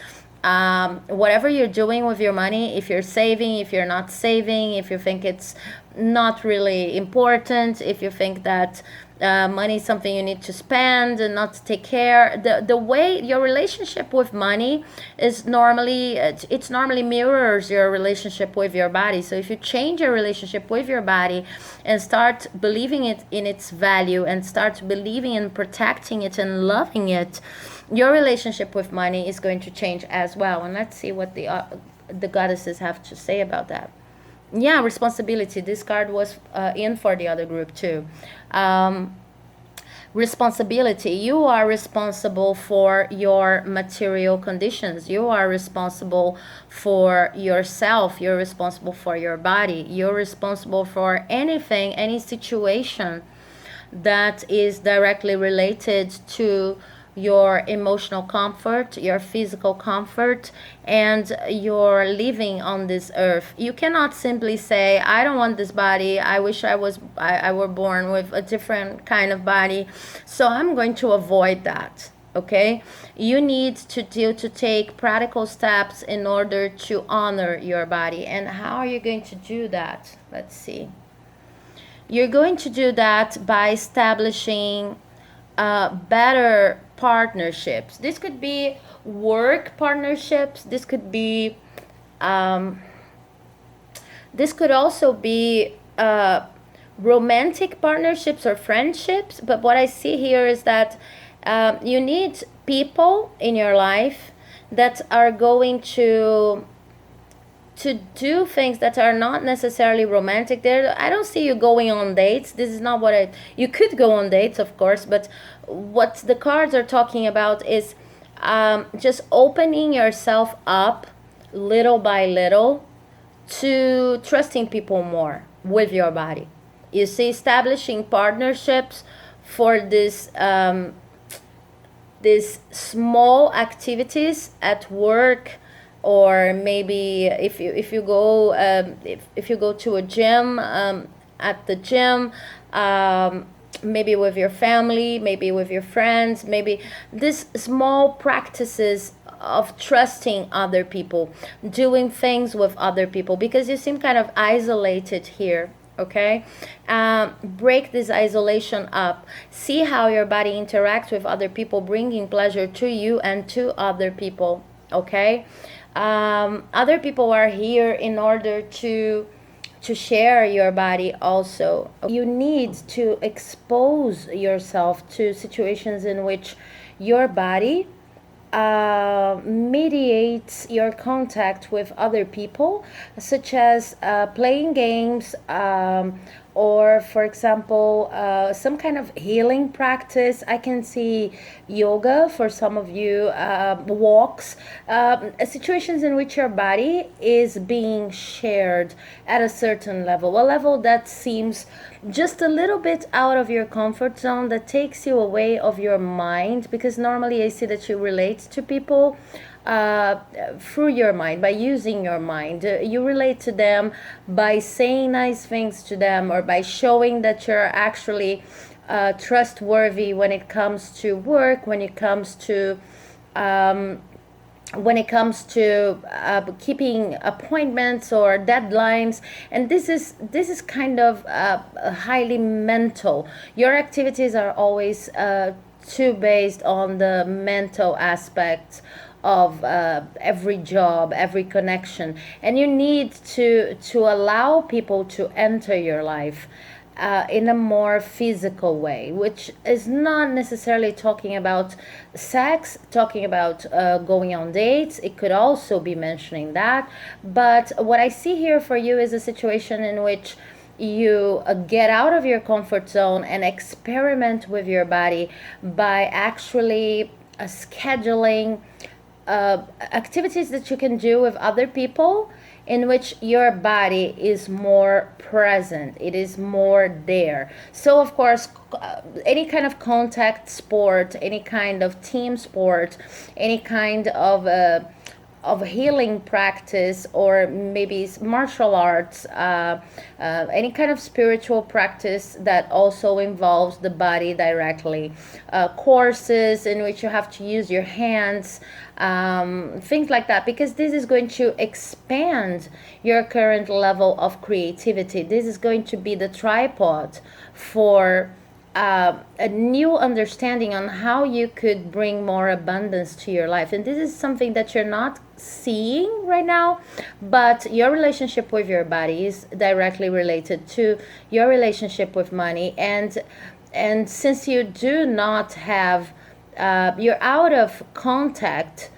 A: Whatever you're doing with your money, if you're saving, if you're not saving, if you think it's not really important, if you think that money is something you need to spend and not to take care, the way your relationship with money is normally, it's normally mirrors your relationship with your body. So if you change your relationship with your body and start believing it in its value, and start believing in protecting it and loving it, your relationship with money is going to change as well. And let's see what the the goddesses have to say about that. Yeah, responsibility. This card was in for the other group too. Responsibility. You are responsible for your material conditions. You are responsible for yourself. You're responsible for your body. You're responsible for anything, any situation that is directly related to your emotional comfort, your physical comfort, and your living on this earth. You cannot simply say, I don't want this body. I wish I were born with a different kind of body, so I'm going to avoid that. Okay, you need to take practical steps in order to honor your body. And how are you going to do that? Let's see. You're going to do that by establishing better partnerships. This could be work partnerships. This could be this could also be romantic partnerships or friendships. But what I see here is that you need people in your life that are going to do things that are not necessarily romantic. There, I don't see you going on dates. This is not what you could go on dates, of course, but what the cards are talking about is just opening yourself up little by little to trusting people more with your body. You see, establishing partnerships for this these small activities at work, or maybe if you go if you go to a gym, at the gym, maybe with your family, maybe with your friends, maybe these small practices of trusting other people, doing things with other people, because you seem kind of isolated here. Okay, break this isolation up. See how your body interacts with other people, bringing pleasure to you and to other people. Okay, other people are here in order to share your body also. You need to expose yourself to situations in which your body mediates your contact with other people, such as playing games, or for example some kind of healing practice. I can see yoga for some of you, walks, situations in which your body is being shared at a certain level, a level that seems just a little bit out of your comfort zone, that takes you away of your mind, because normally I see that you relate to people through your mind, by using your mind. You relate to them by saying nice things to them, or by showing that you're actually trustworthy when it comes to work, when it comes to keeping appointments or deadlines. And this is kind of highly mental. Your activities are always too based on the mental aspects of every job, every connection, and you need to allow people to enter your life in a more physical way, which is not necessarily talking about sex, talking about going on dates. It could also be mentioning that. But what I see here for you is a situation in which you get out of your comfort zone and experiment with your body by actually scheduling activities that you can do with other people, in which your body is more present, it is more there. So of course, any kind of contact sport, any kind of team sport, any kind of healing practice, or maybe martial arts, any kind of spiritual practice that also involves the body directly, courses in which you have to use your hands, things like that, because this is going to expand your current level of creativity. This is going to be the tripod for a new understanding on how you could bring more abundance to your life. And this is something that you're not seeing right now, but your relationship with your body is directly related to your relationship with money. And since you do not have you're out of contact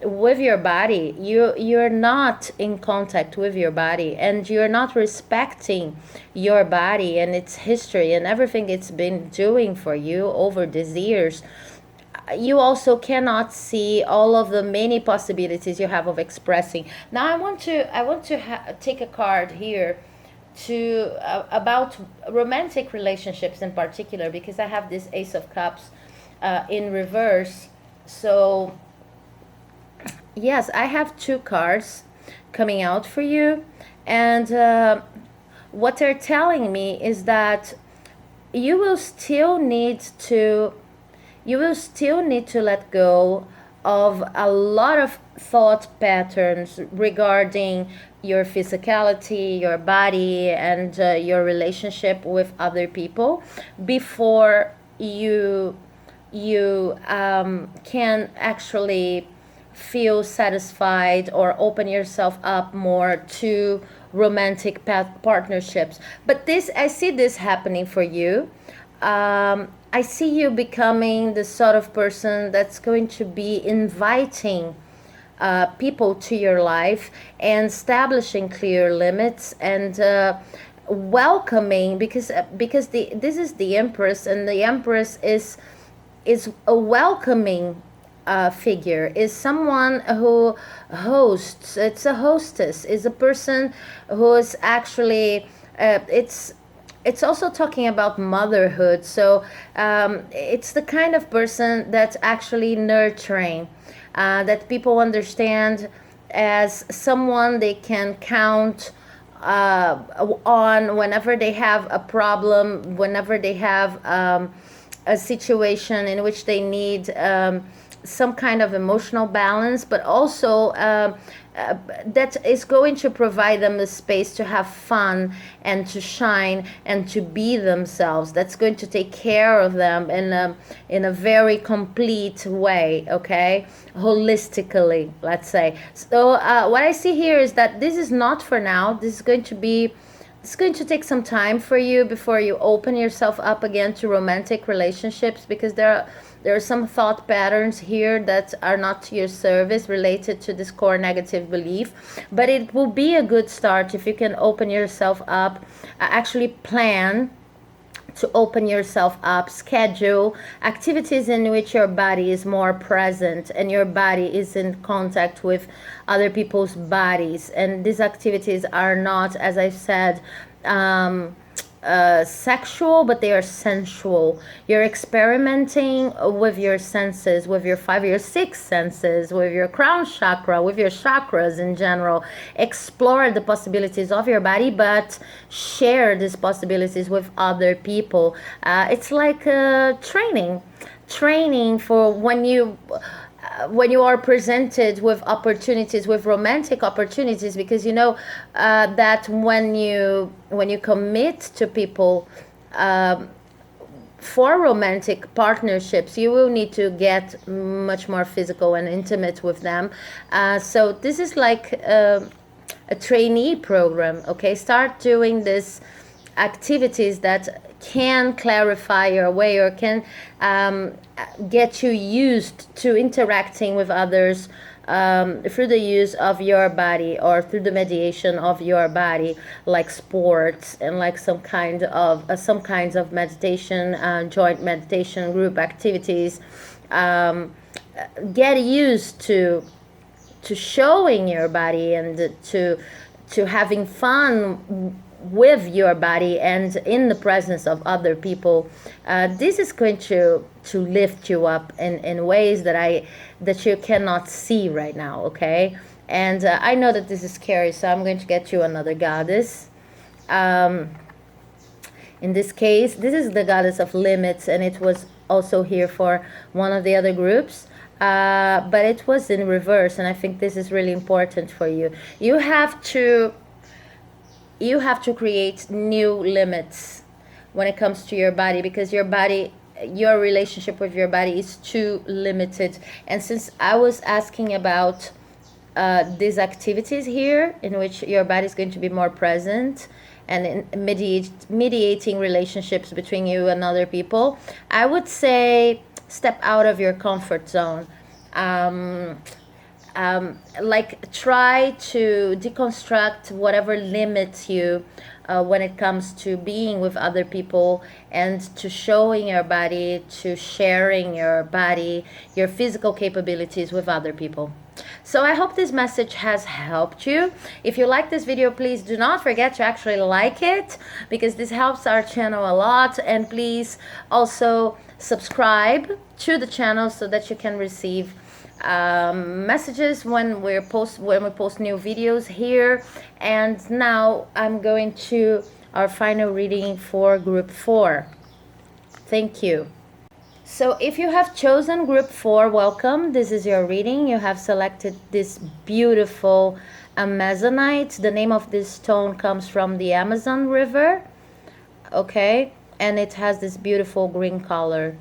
A: with your body, you're not in contact with your body, and you're not respecting your body and its history and everything it's been doing for you over these years, you also cannot see all of the many possibilities you have of expressing. Now I want to take a card here to about romantic relationships in particular, because I have this Ace of Cups in reverse. So yes, I have two cards coming out for you, and what they're telling me is that you will still need to let go of a lot of thought patterns regarding your physicality, your body, and your relationship with other people before you can actually feel satisfied or open yourself up more to romantic partnerships. But this, I see this happening for you. I see you becoming the sort of person that's going to be inviting people to your life and establishing clear limits and welcoming, because this is the Empress, and the Empress is a welcoming figure, is someone who hosts. It's a hostess, is a person who is actually it's also talking about motherhood. So it's the kind of person that's actually nurturing, that people understand as someone they can count on whenever they have a problem, whenever they have a situation in which they need some kind of emotional balance, but also that is going to provide them the space to have fun and to shine and to be themselves. That's going to take care of them in a very complete way, okay? Holistically, let's say. So what I see here is that this is not for now. This is going to be, it's going to take some time for you before you open yourself up again to romantic relationships, because there are some thought patterns here that are not to your service related to this core negative belief. But it will be a good start if you can open yourself up, actually plan to open yourself up, schedule activities in which your body is more present and your body is in contact with other people's bodies. And these activities are not, as I said, sexual, but they are sensual. You're experimenting with your senses, with your 5 or 6 senses, with your crown chakra, with your chakras in general. Explore the possibilities of your body, but share these possibilities with other people. It's like training for when you are presented with opportunities, with romantic opportunities, because you know that when you commit to people for romantic partnerships, you will need to get much more physical and intimate with them. So this is like a trainee program, okay? Start doing this activities that can clarify your way, or can get you used to interacting with others through the use of your body, or through the mediation of your body, like sports and like some kinds of meditation, joint meditation, group activities. Get used to showing your body and to having fun with your body and in the presence of other people. This is going to lift you up in ways that you cannot see right now, okay? And I know that this is scary, so I'm going to get you another goddess. In this case, this is the goddess of limits, and it was also here for one of the other groups. But it was in reverse, and I think this is really important for you. You have to create new limits when it comes to your body, because your relationship with your body is too limited. And since I was asking about these activities here in which your body is going to be more present and in mediating relationships between you and other people, I would say step out of your comfort zone. Like try to deconstruct whatever limits you when it comes to being with other people and to showing your body, to sharing your body, your physical capabilities with other people. So I hope this message has helped you. If you like this video, please do not forget to actually like it, because this helps our channel a lot. And please also subscribe to the channel so that you can receive messages when we post new videos here. And now I'm going to our final reading for group 4. Thank you. So if you have chosen group 4, welcome. This is your reading. You have selected this beautiful Amazonite. The name of this stone comes from the Amazon River. Okay, and it has this beautiful green color.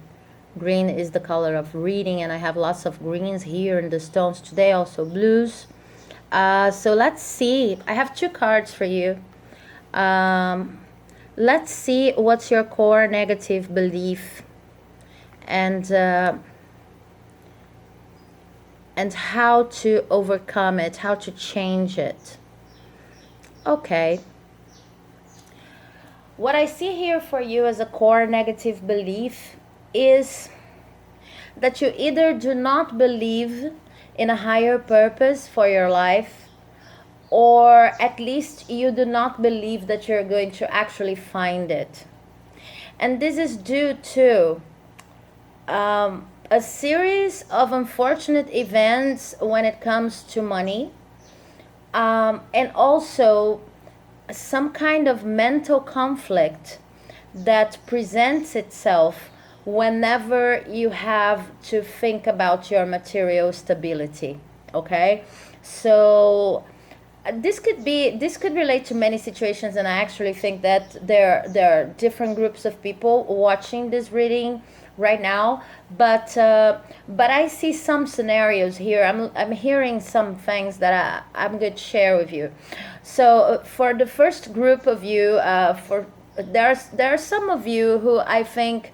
A: Green is the color of reading, and I have lots of greens here in the stones today, also blues. So let's see. I have 2 cards for you. Let's see what's your core negative belief, and how to overcome it, how to change it. Okay. What I see here for you as a core negative belief is that you either do not believe in a higher purpose for your life, or at least you do not believe that you're going to actually find it. And this is due to a series of unfortunate events when it comes to money, and also some kind of mental conflict that presents itself whenever you have to think about your material stability. Okay, so this could relate to many situations, and I actually think that there are different groups of people watching this reading right now, but I see some scenarios here. I'm hearing some things that I'm going to share with you. So for the first group of you, there are some of you who I think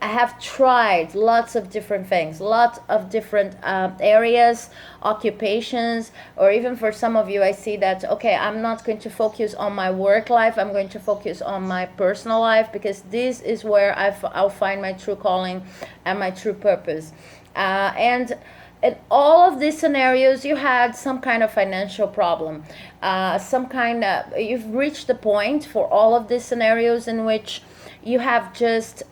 A: have tried lots of different things, lots of different areas, occupations, or even for some of you, I see that, okay, I'm not going to focus on my work life, I'm going to focus on my personal life, because this is where I'll find my true calling and my true purpose. And in all of these scenarios, you had some kind of financial problem, you've reached the point for all of these scenarios in which you have just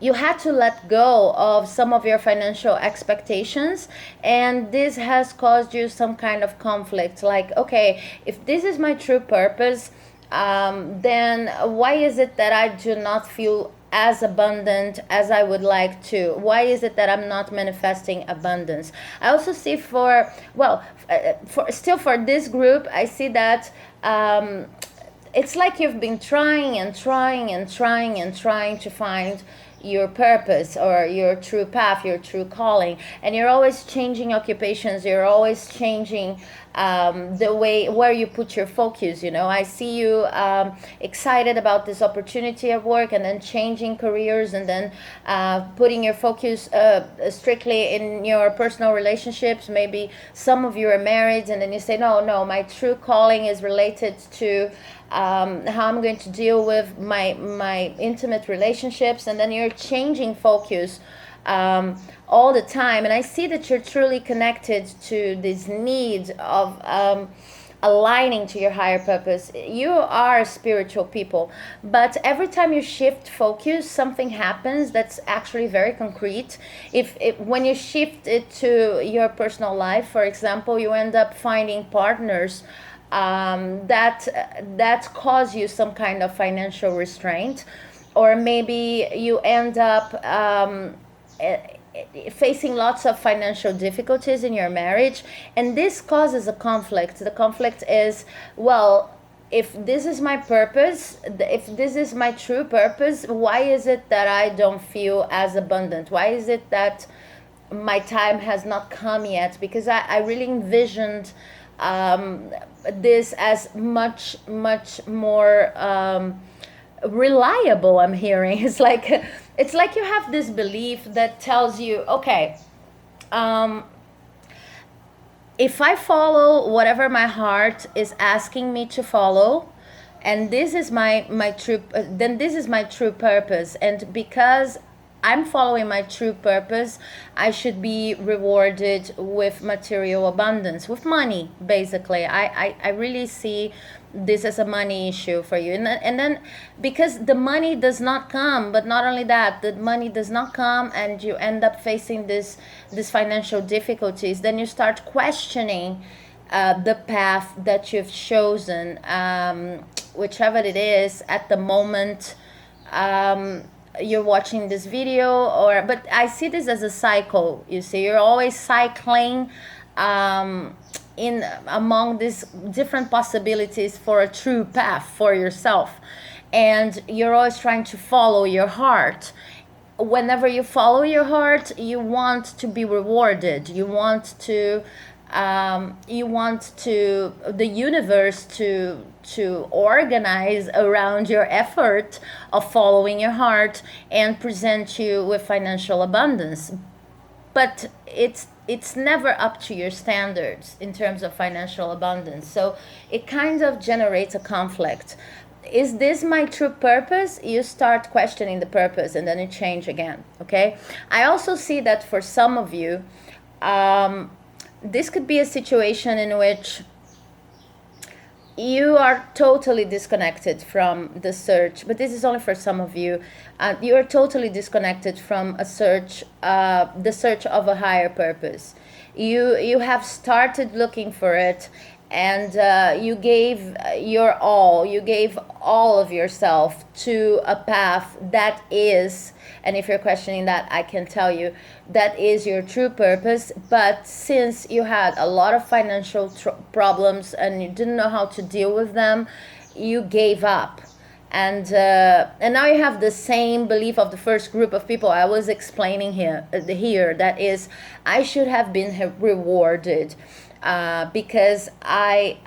A: you had to let go of some of your financial expectations, and this has caused you some kind of conflict. Like, okay, if this is my true purpose, then why is it that I do not feel as abundant as I would like to? Why is it that I'm not manifesting abundance? I also see for this group, I see that it's like you've been trying to find your purpose or your true path, your true calling, and you're always changing occupations, you're always changing the way where you put your focus. I see you excited about this opportunity at work, and then changing careers, and then putting your focus strictly in your personal relationships. Maybe some of you are married, and then you say, no, my true calling is related to how I'm going to deal with my intimate relationships, and then you're changing focus all the time. And I see that you're truly connected to this need of aligning to your higher purpose. You are spiritual people, but every time you shift focus, something happens that's actually very concrete. When you shift it to your personal life, for example, you end up finding partners that cause you some kind of financial restraint, or maybe you end up facing lots of financial difficulties in your marriage, and this causes a conflict. The conflict is, well, if this is my purpose, if this is my true purpose, why is it that I don't feel as abundant? Why is it that my time has not come yet? Because I really envisioned this as much more reliable. I'm hearing it's like you have this belief that tells you, okay, If I follow whatever my heart is asking me to follow, and this is my true, then this is my true purpose. And because I'm following my true purpose, I should be rewarded with material abundance, with money, basically. I really see this as a money issue for you. And then because the money does not come, but not only that, the money does not come and you end up facing this financial difficulties, then you start questioning the path that you've chosen, whichever it is at the moment. You're watching this video, but I see this as a cycle. You see, you're always cycling in among these different possibilities for a true path for yourself, and you're always trying to follow your heart. Whenever you follow your heart, you want to be rewarded. You want the universe to organize around your effort of following your heart and present you with financial abundance. But it's never up to your standards in terms of financial abundance. So it kind of generates a conflict. Is this my true purpose? You start questioning the purpose and then you change again. Okay. I also see that for some of you, this could be a situation in which you are totally disconnected from the search, but this is only for some of you. You are totally disconnected from the search of a higher purpose. You have started looking for it, and you gave your all. You gave all of yourself to a path that is, and if you're questioning that, I can tell you that is your true purpose. But since you had a lot of financial problems and you didn't know how to deal with them, you gave up. And now you have the same belief of the first group of people I was explaining here. That is, I should have been rewarded because I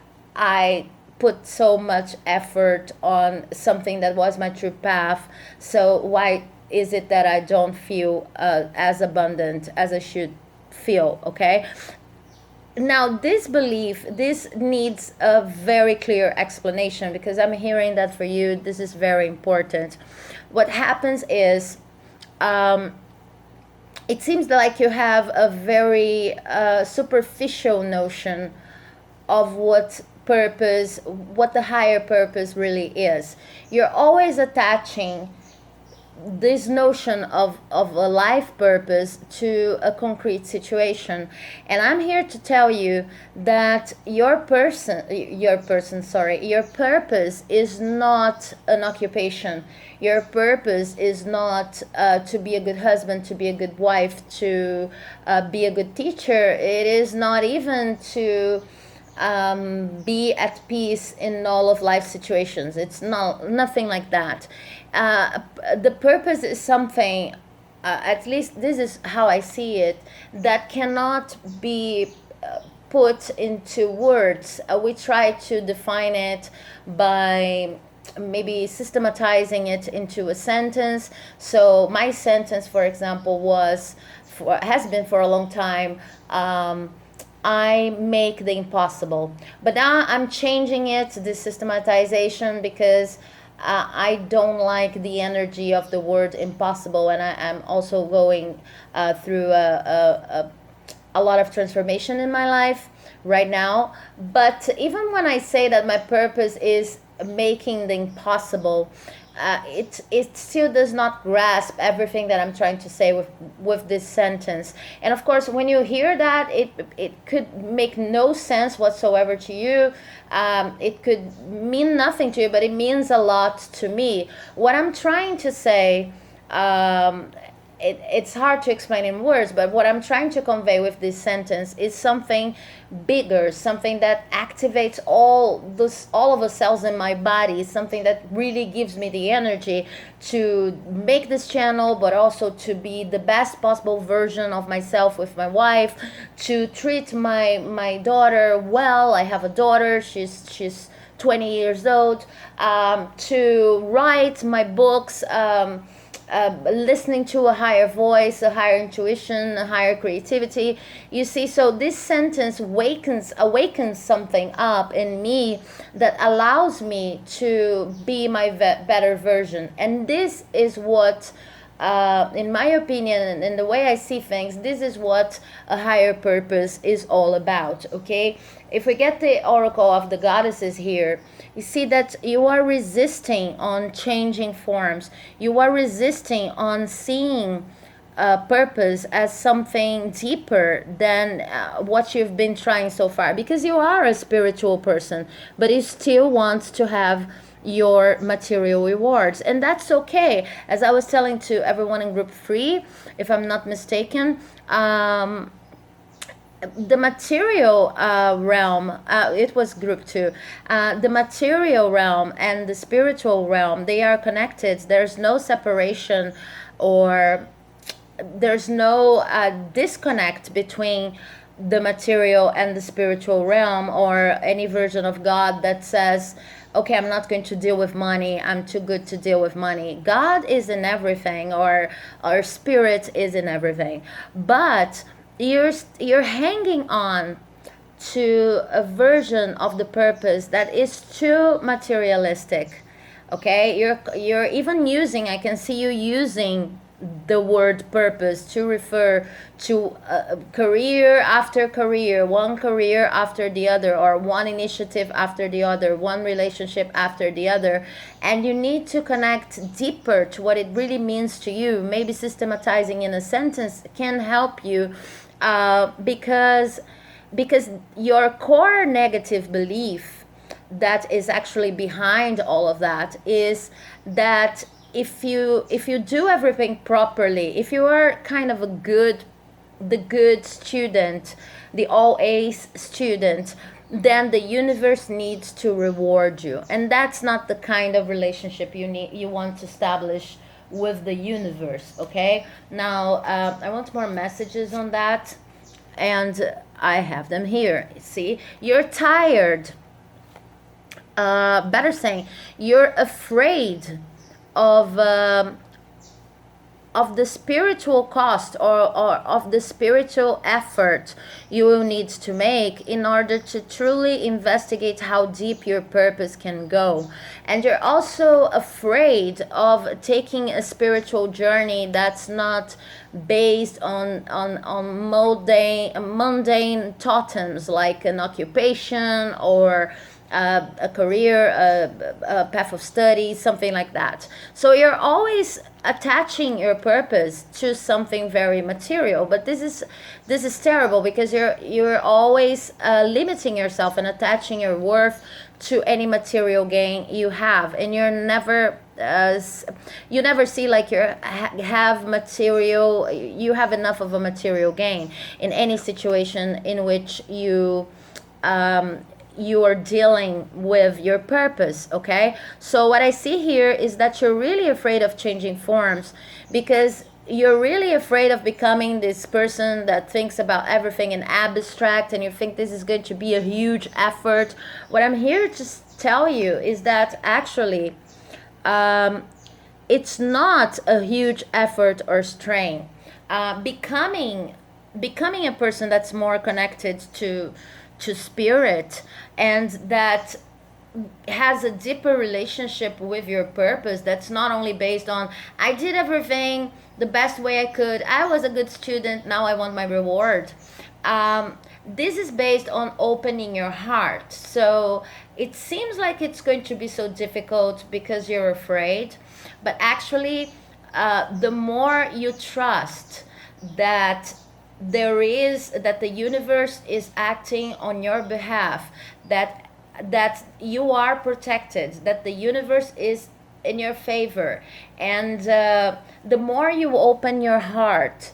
A: put so much effort on something that was my true path. So why is it that I don't feel as abundant as I should feel? Okay. Now, this belief, this needs a very clear explanation, because I'm hearing that for you, this is very important. What happens is, it seems like you have a very superficial notion of what the higher purpose really is. You're always attaching this notion of a life purpose to a concrete situation. And I'm here to tell you that your purpose is not an occupation. Your purpose is not to be a good husband, to be a good wife, to be a good teacher. It is not even to be at peace in all of life situations. It's nothing like that. The purpose is something, at least this is how I see it, that cannot be put into words. We try to define it by maybe systematizing it into a sentence. So my sentence, for example, has been for a long time, I make the impossible. But now I'm changing it, the systematization, because I don't like the energy of the word impossible, and I'm also going through a lot of transformation in my life right now. But even when I say that my purpose is making the impossible, it still does not grasp everything that I'm trying to say with this sentence. And of course, when you hear that, it could make no sense whatsoever to you. It could mean nothing to you, but it means a lot to me. What I'm trying to say, it's hard to explain in words, but what I'm trying to convey with this sentence is something bigger, something that activates all of the cells in my body, something that really gives me the energy to make this channel, but also to be the best possible version of myself with my wife, to treat my daughter well. I have a daughter, she's 20 years old, to write my books, listening to a higher voice, a higher intuition, a higher creativity. You see, so this sentence awakens something up in me that allows me to be my better version. And this is what, in my opinion, and in the way I see things, this is what a higher purpose is all about, okay? If we get the Oracle of the Goddesses here, you see that you are resisting on changing forms. You are resisting on seeing purpose as something deeper than what you've been trying so far, because you are a spiritual person, but you still want to have your material rewards, and that's okay. As I was telling to everyone in group 3, if I'm not mistaken, the material realm, it was group 2, the material realm and the spiritual realm, they are connected. There's no separation, or there's no disconnect between the material and the spiritual realm, or any version of God that says, okay, I'm not going to deal with money, I'm too good to deal with money. God is in everything, or our spirit is in everything, but you're hanging on to a version of the purpose that is too materialistic. Okay, you're even using, I can see you using the word purpose to refer to career after career, one career after the other, or one initiative after the other, one relationship after the other. And you need to connect deeper to what it really means to you. Maybe systematizing in a sentence can help you, because your core negative belief that is actually behind all of that is that if you do everything properly, if you are kind of the good student, the all A's student, then the universe needs to reward you, and that's not the kind of relationship you want to establish with the universe. Okay, now I want more messages on that, and I have them here. See, you're tired, better saying, you're afraid of the spiritual cost, or of the spiritual effort you will need to make in order to truly investigate how deep your purpose can go. And you're also afraid of taking a spiritual journey that's not based on mundane totems, like an occupation, or a career, a path of study, something like that. So you're always attaching your purpose to something very material, but this is terrible, because you're always limiting yourself and attaching your worth to any material gain you have, and you never see like you have enough of a material gain in any situation in which you are dealing with your purpose. Okay, so what I see here is that you're really afraid of changing forms, because you're really afraid of becoming this person that thinks about everything in abstract, and you think this is going to be a huge effort. What I'm here to tell you is that actually it's not a huge effort or strain. Becoming a person that's more connected to spirit, and that has a deeper relationship with your purpose, that's not only based on, I did everything the best way I could, I was a good student, now I want my reward. This is based on opening your heart. So it seems like it's going to be so difficult because you're afraid, but actually the more you trust that the universe is acting on your behalf, that you are protected, that the universe is in your favor, and the more you open your heart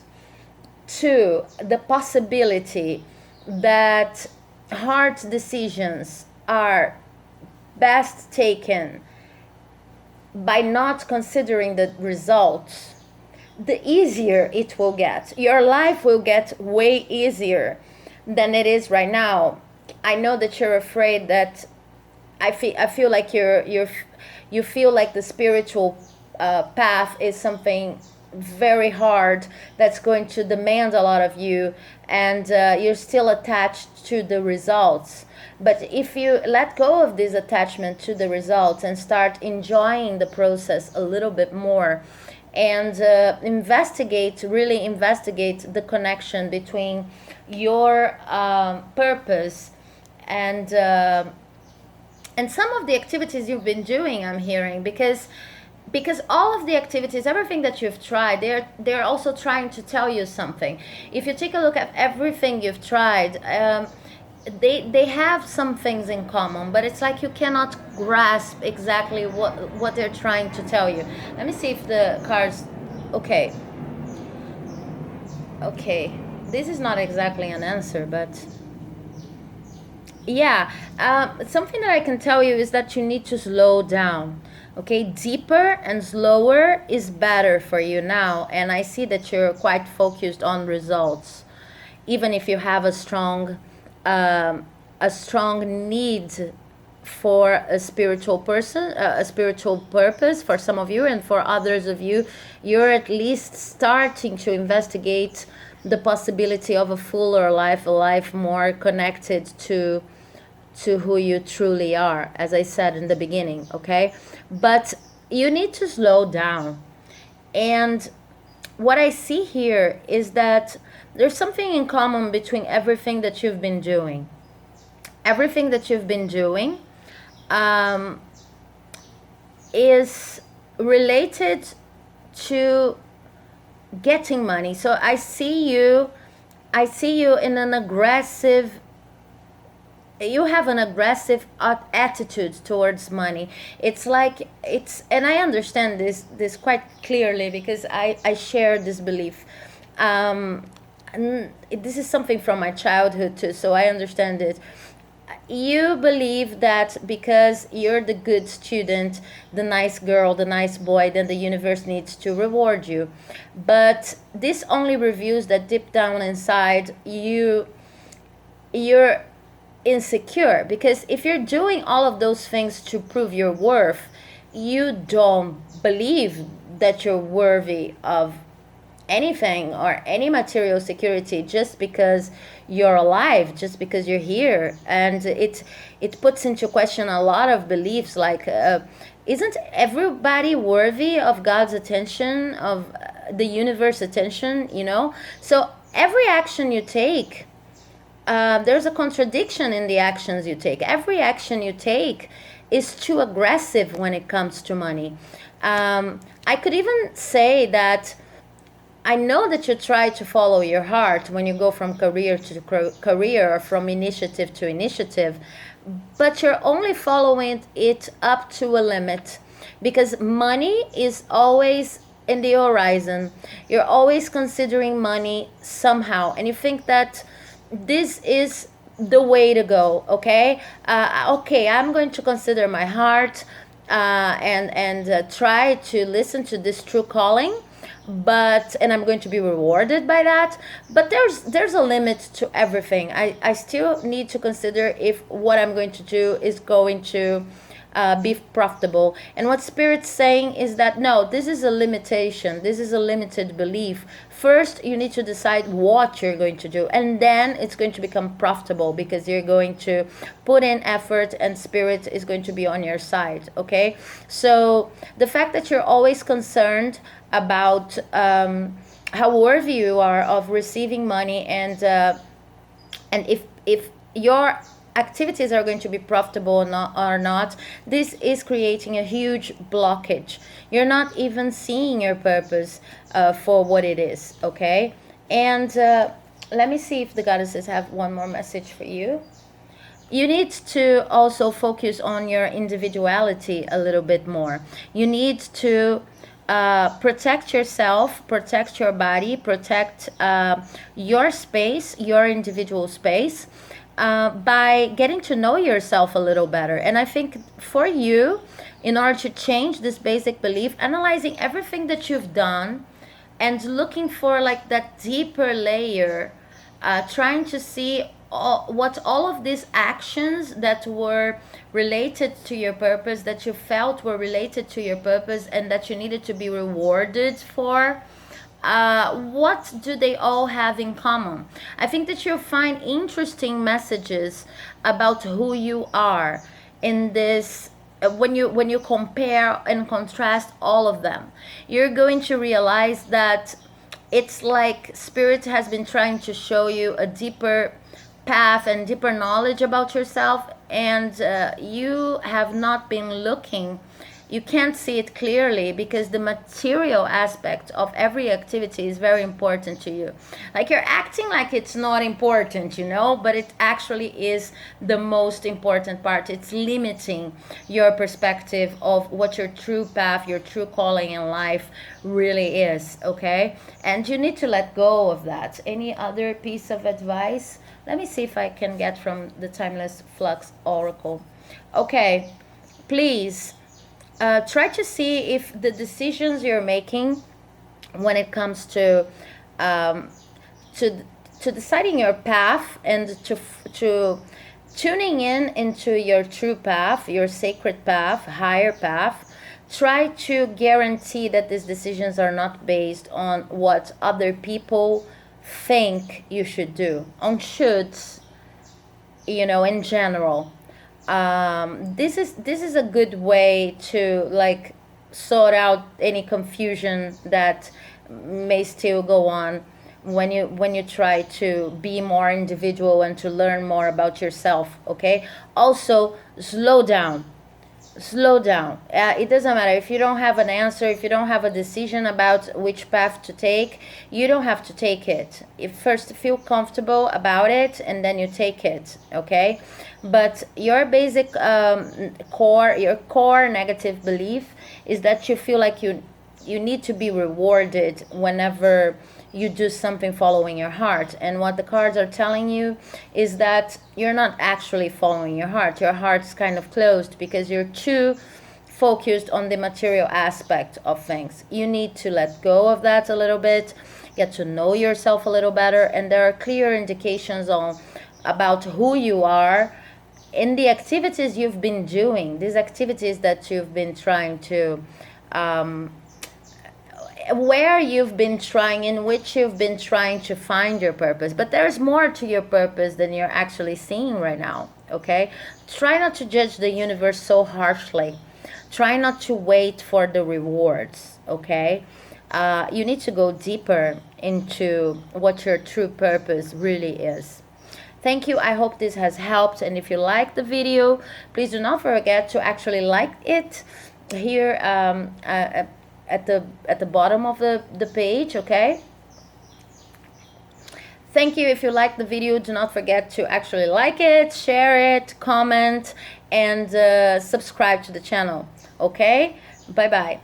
A: to the possibility that hard decisions are best taken by not considering the results, the easier it will get. Your life will get way easier than it is right now. I know that you're afraid that I feel like you feel like the spiritual path is something very hard that's going to demand a lot of you, and you're still attached to the results. But if you let go of this attachment to the results and start enjoying the process a little bit more, and really investigate the connection between your purpose and some of the activities you've been doing, I'm hearing, because all of the activities, everything that you've tried, they're also trying to tell you something. If you take a look at everything you've tried, they have some things in common, but it's like you cannot grasp exactly what they're trying to tell you. Let me see if the cards... Okay, this is not exactly an answer, but yeah, something that I can tell you is that you need to slow down. Okay, deeper and slower is better for you now, and I see that you're quite focused on results, even if you have a strong need for a spiritual person, a spiritual purpose. For some of you, and for others of you, you're at least starting to investigate the possibility of a fuller life, a life more connected to who you truly are, as I said in the beginning. Okay, but you need to slow down. And what I see here is that there's something in common between everything that you've been doing. Everything that you've been doing is related to getting money. So I see you in an aggressive... You have an aggressive attitude towards money. It's like and I understand this quite clearly, because I share this belief. And this is something from my childhood too, so I understand it. You believe that because you're the good student, the nice girl, the nice boy, then the universe needs to reward you. But this only reveals that deep down inside you're insecure, because if you're doing all of those things to prove your worth, you don't believe that you're worthy of anything or any material security just because you're alive, just because you're here. And it puts into question a lot of beliefs, like isn't everybody worthy of God's attention, of the universe attention, So every action you take, there's a contradiction in the actions you take. Every action you take is too aggressive when it comes to money. I could even say that I know that you try to follow your heart when you go from career to career, or from initiative to initiative, but you're only following it up to a limit, because money is always in the horizon. You're always considering money somehow, and you think that this is the way to go. Okay, I'm going to consider my heart and try to listen to this true calling, and I'm going to be rewarded by that. But there's a limit to everything. I still need to consider if what I'm going to do is going to be profitable. And what Spirit's saying is that no, this is a limitation. This is a limited belief. First, you need to decide what you're going to do, and then it's going to become profitable, because you're going to put in effort and Spirit is going to be on your side. Okay, so the fact that you're always concerned about how worthy you are of receiving money, and if your activities are going to be profitable or not, this is creating a huge blockage. You're not even seeing your purpose for what it is. Okay, and let me see if the goddesses have one more message for you. You need to also focus on your individuality a little bit more. You need to protect yourself, protect your body, protect your space, your individual space, by getting to know yourself a little better. And I think for you, in order to change this basic belief, analyzing everything that you've done and looking for like that deeper layer, trying to see what all of these actions that were related to your purpose, that you felt were related to your purpose and that you needed to be rewarded for, what do they all have in common? I think that you'll find interesting messages about who you are in this. When you compare and contrast all of them, you're going to realize that it's like Spirit has been trying to show you a deeper path and deeper knowledge about yourself, and you have not been looking. You can't see it clearly because the material aspect of every activity is very important to you. Like, you're acting like it's not important, but it actually is the most important part. It's limiting your perspective of what your true path, your true calling in life really is, okay? And you need to let go of that. Any other piece of advice? Let me see if I can get from the Timeless Flux Oracle. Okay, please. Try to see if the decisions you're making when it comes to deciding your path and to tuning into your true path, your sacred path, higher path. Try to guarantee that these decisions are not based on what other people think you should do, on shoulds, in general. This is a good way to like sort out any confusion that may still go on when you try to be more individual and to learn more about yourself. Okay, also slow down. It doesn't matter if you don't have an answer, if you don't have a decision about which path to take. You don't have to take it. You first feel comfortable about it and then you take it, okay? But your basic core negative belief is that you feel like you need to be rewarded whenever you do something following your heart. And what the cards are telling you is that you're not actually following your heart. Your heart's kind of closed because you're too focused on the material aspect of things. You need to let go of that a little bit, get to know yourself a little better, and there are clear indications about who you are in the activities you've been doing, these activities that you've been trying to where you've been trying, in which you've been trying to find your purpose. But there's more to your purpose than you're actually seeing right now, okay? Try not to judge the universe so harshly. Try not to wait for the rewards, okay? You need to go deeper into what your true purpose really is. Thank you. I hope this has helped. And if you like the video, please do not forget to actually like it here at the bottom of the page, okay? Thank you. If you like the video, do not forget to actually like it, share it, comment, and subscribe to the channel, okay? Bye-bye.